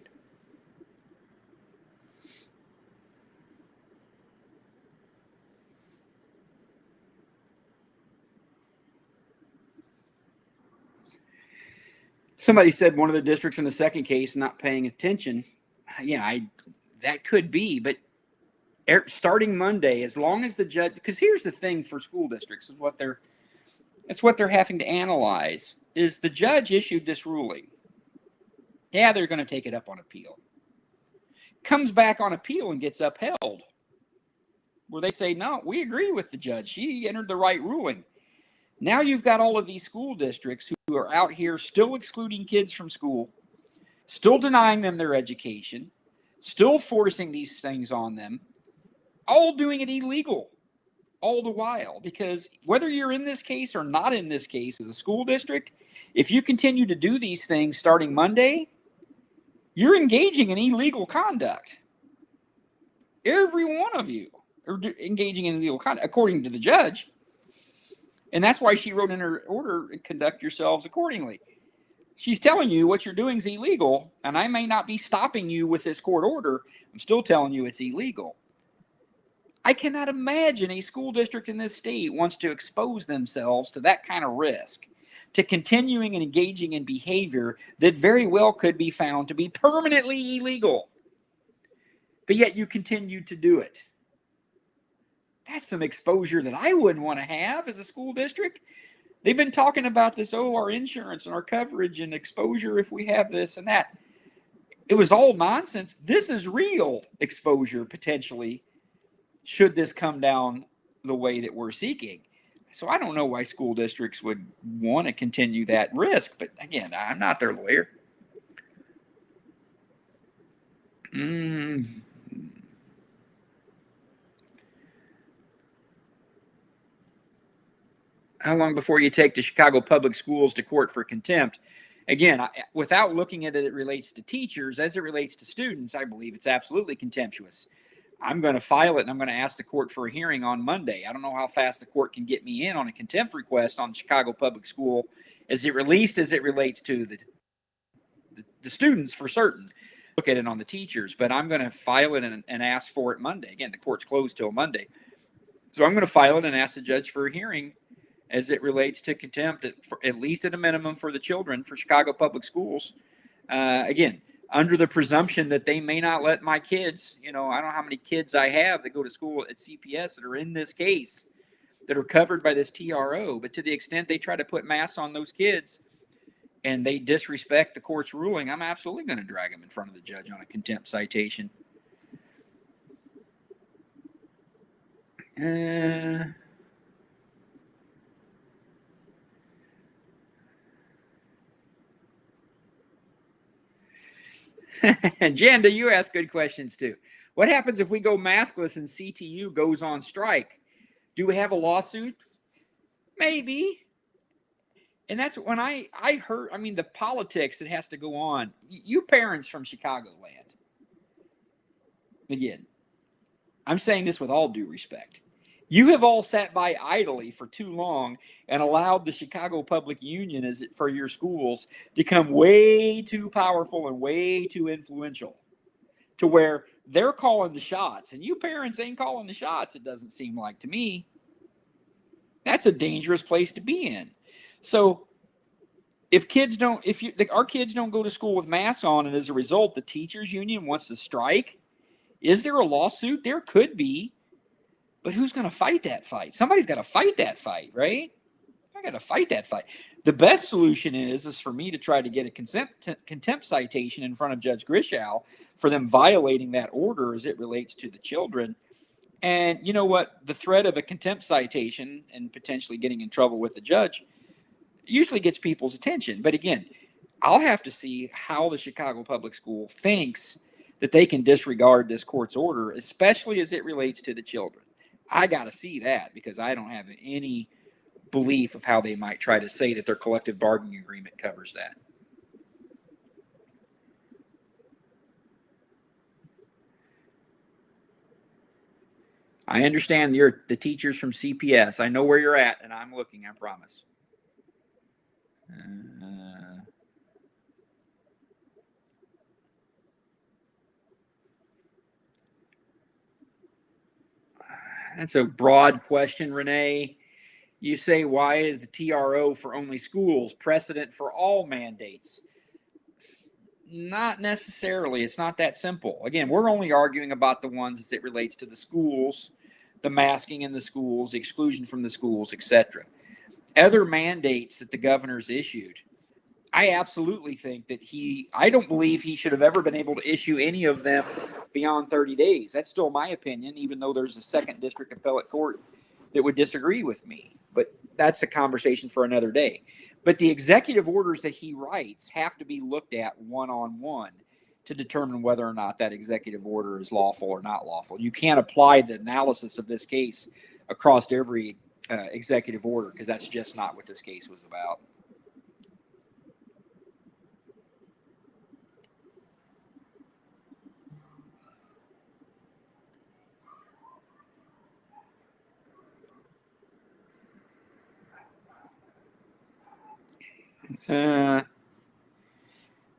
Somebody said one of the districts in the second case not paying attention. Yeah, that could be, but starting Monday, as long as the judge, because here's the thing for school districts, is what they're having to analyze, is the judge issued this ruling. Yeah, they're going to take it up on appeal. Comes back on appeal and gets upheld, where they say, no, we agree with the judge. She entered the right ruling. Now you've got all of these school districts who are out here still excluding kids from school, still denying them their education, still forcing these things on them, all doing it illegal all the while. Because whether you're in this case or not in this case as a school district, if you continue to do these things starting Monday, you're engaging in illegal conduct. Every one of you are engaging in illegal conduct, according to the judge. And that's why she wrote in her order, conduct yourselves accordingly. She's telling you what you're doing is illegal, and I may not be stopping you with this court order. I'm still telling you it's illegal. I cannot imagine a school district in this state wants to expose themselves to that kind of risk, to continuing and engaging in behavior that very well could be found to be permanently illegal. But yet you continue to do it. That's some exposure that I wouldn't want to have as a school district. They've been talking about this, our insurance and our coverage and exposure if we have this and that. It was all nonsense. This is real exposure, potentially, should this come down the way that we're seeking. So I don't know why school districts would want to continue that risk. But again, I'm not their lawyer. How long before you take the Chicago Public Schools to court for contempt? Again, without looking at it, it relates to teachers. As it relates to students, I believe it's absolutely contemptuous. I'm going to file it, and I'm going to ask the court for a hearing on Monday. I don't know how fast the court can get me in on a contempt request on Chicago Public School as it relates to the students for certain. Look at it on the teachers, but I'm going to file it and ask for it Monday. Again, the court's closed till Monday. So I'm going to file it and ask the judge for a hearing as it relates to contempt, at least at a minimum for the children for Chicago Public Schools. Again, under the presumption that they may not let my kids, I don't know how many kids I have that go to school at CPS that are in this case, that are covered by this TRO. But to the extent they try to put masks on those kids and they disrespect the court's ruling, I'm absolutely going to drag them in front of the judge on a contempt citation. Janda, you ask good questions too. What happens if we go maskless and CTU goes on strike? Do we have a lawsuit? Maybe. And that's when I heard, the politics that has to go on. You parents from Chicagoland. Again, I'm saying this with all due respect. You have all sat by idly for too long and allowed the Chicago Public Union for your schools to become way too powerful and way too influential to where they're calling the shots. And you parents ain't calling the shots, it doesn't seem like to me. That's a dangerous place to be in. So if our kids don't go to school with masks on, and as a result, the teachers union wants to strike, is there a lawsuit? There could be. But who's going to fight that fight? Somebody's got to fight that fight, right? I got to fight that fight. The best solution is for me to try to get a contempt citation in front of Judge Grishow for them violating that order as it relates to the children. And you know what? The threat of a contempt citation and potentially getting in trouble with the judge usually gets people's attention. But again, I'll have to see how the Chicago Public School thinks that they can disregard this court's order, especially as it relates to the children. I got to see that because I don't have any belief of how they might try to say that their collective bargaining agreement covers that. I understand you're the teachers from CPS. I know where you're at, and I'm looking, I promise. That's a broad question, Renee. You say, why is the TRO for only schools precedent for all mandates? Not necessarily. It's not that simple. Again, we're only arguing about the ones as it relates to the schools, the masking in the schools, the exclusion from the schools, etc. Other mandates that the governor's issued, I absolutely think that I don't believe he should have ever been able to issue any of them beyond 30 days. That's still my opinion, even though there's a second district appellate court that would disagree with me. But that's a conversation for another day. But the executive orders that he writes have to be looked at one-on-one to determine whether or not that executive order is lawful or not lawful. You can't apply the analysis of this case across every executive order because that's just not what this case was about.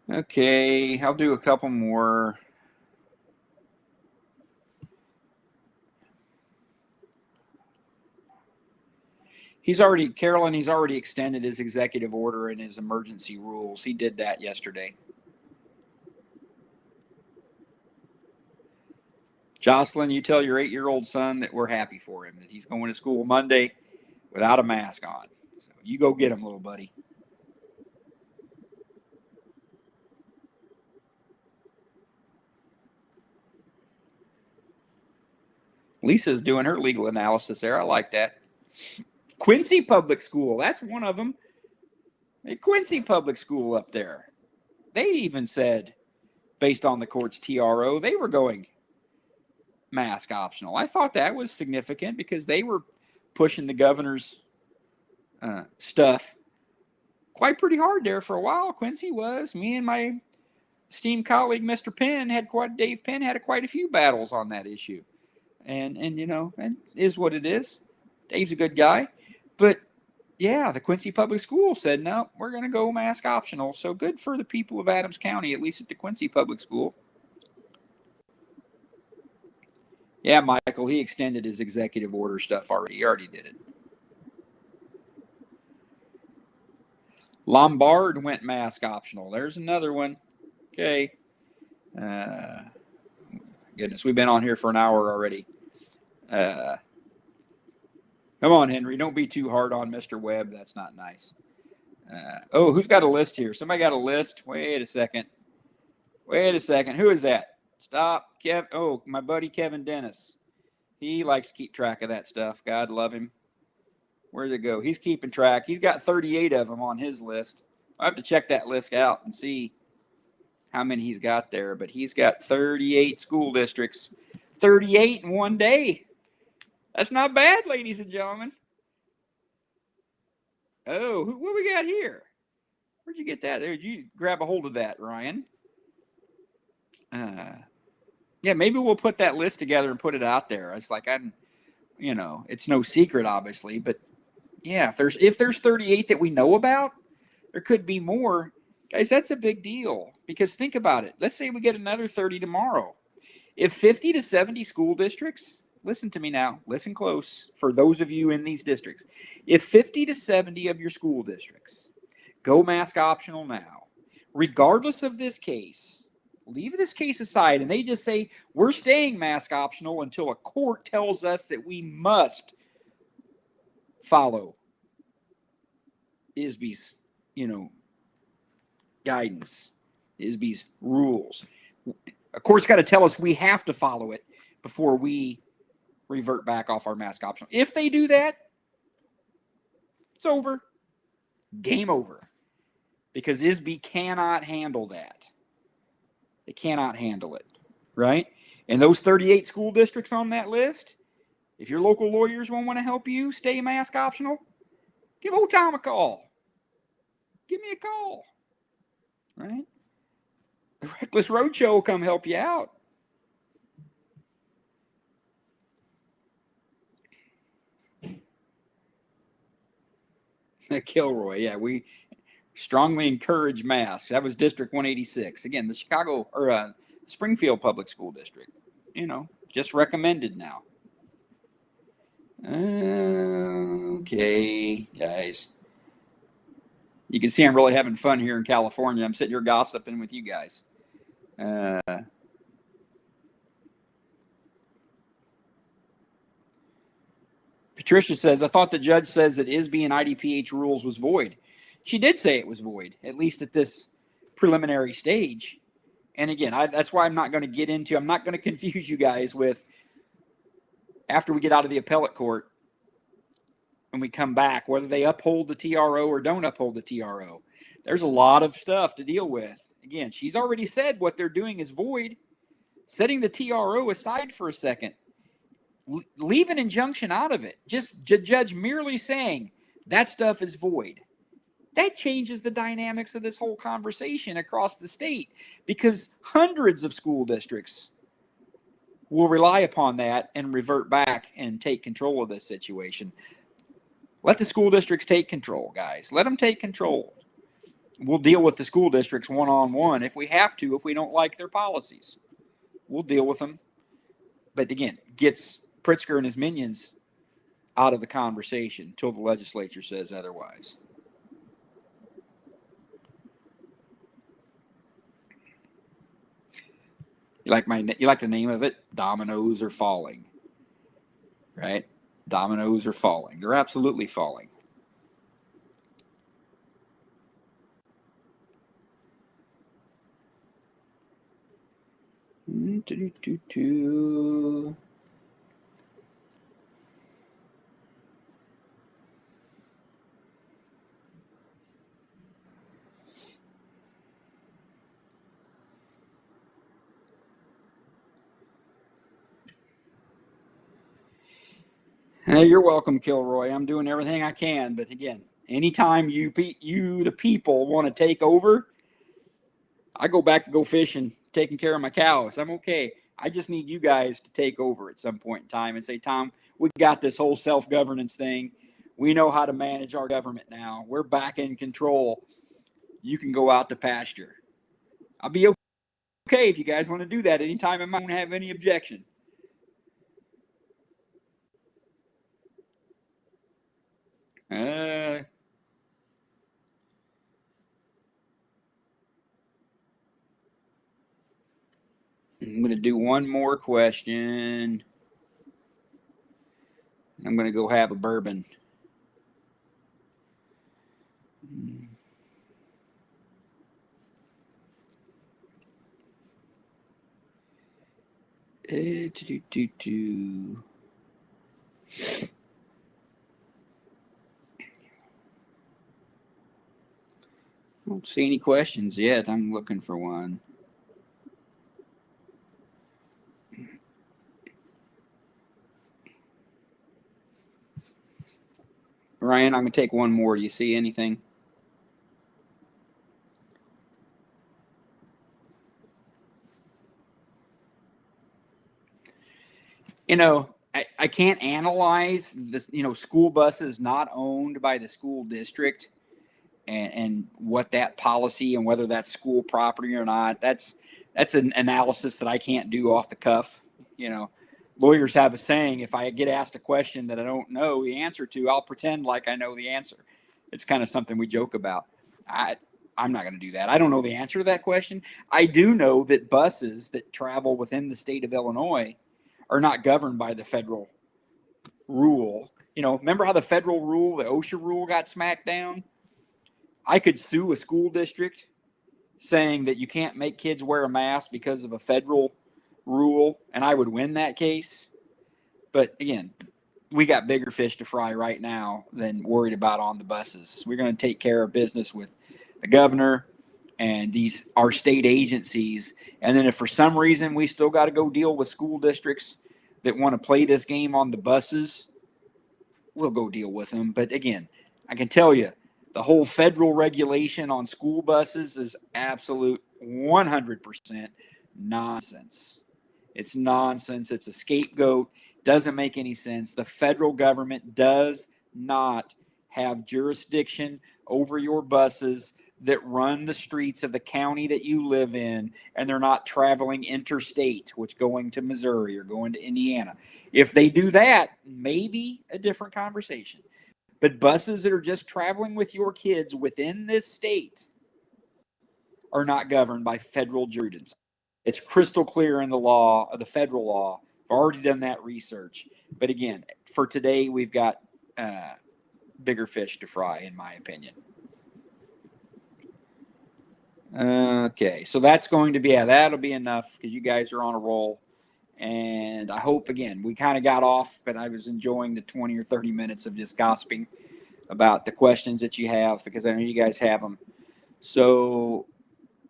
Okay, I'll do a couple more. Carolyn, he's already extended his executive order and his emergency rules. He did that yesterday. Jocelyn, you tell your 8-year-old son that we're happy for him, that he's going to school Monday without a mask on. So you go get him, little buddy. Lisa's doing her legal analysis there. I like that. Quincy Public School, that's one of them. Quincy Public School up there. They even said, based on the court's TRO, they were going mask optional. I thought that was significant because they were pushing the governor's stuff quite pretty hard there for a while. Quincy was. Me and my esteemed colleague, Mr. Penn, Dave Penn had quite a few battles on that issue. And you know, it is what it is. Dave's a good guy. But yeah, the Quincy Public School said, no, we're going to go mask optional. So good for the people of Adams County, at least at the Quincy Public School. Yeah, Michael, he extended his executive order stuff already. He already did it. Lombard went mask optional. There's another one. Okay. Goodness, we've been on here for an hour already. Come on, Henry. Don't be too hard on Mr. Webb. That's not nice. Who's got a list here? Somebody got a list? Wait a second. Who is that? Stop. My buddy Kevin Dennis. He likes to keep track of that stuff. God love him. Where'd it go? He's keeping track. He's got 38 of them on his list. I have to check that list out and see how many he's got there. But he's got 38 school districts. 38 in one day. That's not bad, ladies and gentlemen. What we got here? Where'd you get that? Did you grab a hold of that, Ryan? Yeah, maybe we'll put that list together and put it out there. It's like it's no secret, obviously, but yeah, if there's 38 that we know about, there could be more. Guys, that's a big deal because think about it. Let's say we get another 30 tomorrow. If 50 to 70 school districts, listen to me now, listen close for those of you in these districts. If 50 to 70 of your school districts go mask optional now, regardless of this case, leave this case aside, and they just say, we're staying mask optional until a court tells us that we must follow ISB's, guidance, ISB's rules. A court's got to tell us we have to follow it before we revert back off our mask optional. If they do that, it's over. Game over. Because ISB cannot handle that. They cannot handle it, right? And those 38 school districts on that list, if your local lawyers won't want to help you stay mask optional, give old Tom a call. Give me a call, right? The Reckless Roadshow will come help you out. Kilroy, yeah, we strongly encourage masks. That was District 186. Again, the Chicago or Springfield Public School District, just recommended now. Okay, guys. You can see I'm really having fun here in California. I'm sitting here gossiping with you guys. Patricia says, I thought the judge says that ISB and IDPH rules was void. She did say it was void, at least at this preliminary stage. And again, that's why I'm not going to get into, I'm not going to confuse you guys with, after we get out of the appellate court and we come back, whether they uphold the TRO or don't uphold the TRO. There's a lot of stuff to deal with. Again, she's already said what they're doing is void. Setting the TRO aside for a second. Leave an injunction out of it. Just judge merely saying that stuff is void. That changes the dynamics of this whole conversation across the state because hundreds of school districts will rely upon that and revert back and take control of this situation. Let the school districts take control, guys. Let them take control. We'll deal with the school districts one-on-one if we have to, if we don't like their policies. We'll deal with them. But again, gets Pritzker and his minions out of the conversation until the legislature says otherwise. You like the name of it? Dominoes are falling. Right? Dominoes are falling. They're absolutely falling. You're welcome, Kilroy. I'm doing everything I can. But again, anytime you the people want to take over, I go back and go fishing, taking care of my cows. I'm okay. I just need you guys to take over at some point in time and say, Tom, we got this whole self-governance thing. We know how to manage our government now. We're back in control. You can go out to pasture. I'll be okay if you guys want to do that anytime. I won't have any objection. I'm going to do one more question. I'm going to go have a bourbon. I don't see any questions yet. I'm looking for one. Ryan, I'm going to take one more. Do you see anything? I can't analyze this, school buses not owned by the school district and what that policy and whether that's school property or not. That's an analysis that I can't do off the cuff. Lawyers have a saying, if I get asked a question that I don't know the answer to, I'll pretend like I know the answer. It's kind of something we joke about. I'm not going to do that. I don't know the answer to that question. I do know that buses that travel within the state of Illinois are not governed by the federal rule. Remember how the federal rule, the OSHA rule, got smacked down? I could sue a school district saying that you can't make kids wear a mask because of a federal rule, and I would win that case. But again, we got bigger fish to fry right now than worried about on the buses. We're going to take care of business with the governor and our state agencies. And then if for some reason we still got to go deal with school districts that want to play this game on the buses, we'll go deal with them. But again, I can tell you, the whole federal regulation on school buses is absolute 100% nonsense. It's nonsense. It's a scapegoat. Doesn't make any sense. The federal government does not have jurisdiction over your buses that run the streets of the county that you live in, and they're not traveling interstate, which going to Missouri or going to Indiana. If they do that, maybe a different conversation. But buses that are just traveling with your kids within this state are not governed by federal jurisprudence. It's crystal clear in the law, the federal law. I've already done that research. But again, for today, we've got bigger fish to fry, in my opinion. Okay, so that's going to be, that'll be enough because you guys are on a roll. And I hope, again, we kind of got off, but I was enjoying the 20 or 30 minutes of just gossiping about the questions that you have because I know you guys have them. So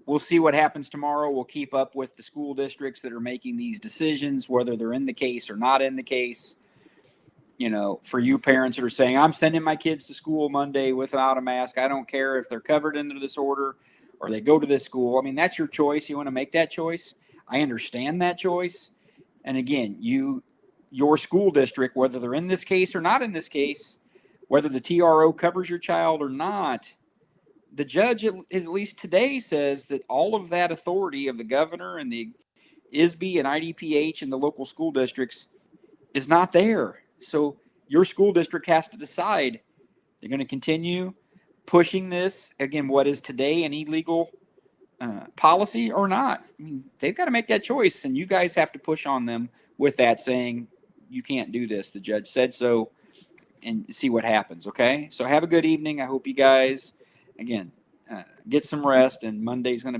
we'll see what happens tomorrow. We'll keep up with the school districts that are making these decisions, whether they're in the case or not in the case. For you parents that are saying, I'm sending my kids to school Monday without a mask. I don't care if they're covered under this order or they go to this school. I mean, that's your choice. You want to make that choice. I understand that choice. And again, your school district, whether they're in this case or not in this case, whether the TRO covers your child or not, the judge, at least today, says that all of that authority of the governor and the ISB and IDPH and the local school districts is not there. So your school district has to decide they're going to continue pushing this, again, what is today an illegal policy or not. I mean, they've got to make that choice, and you guys have to push on them with that, saying you can't do this. The judge said so, and see what happens, okay? So have a good evening. I hope you guys, again, get some rest, and Monday's going to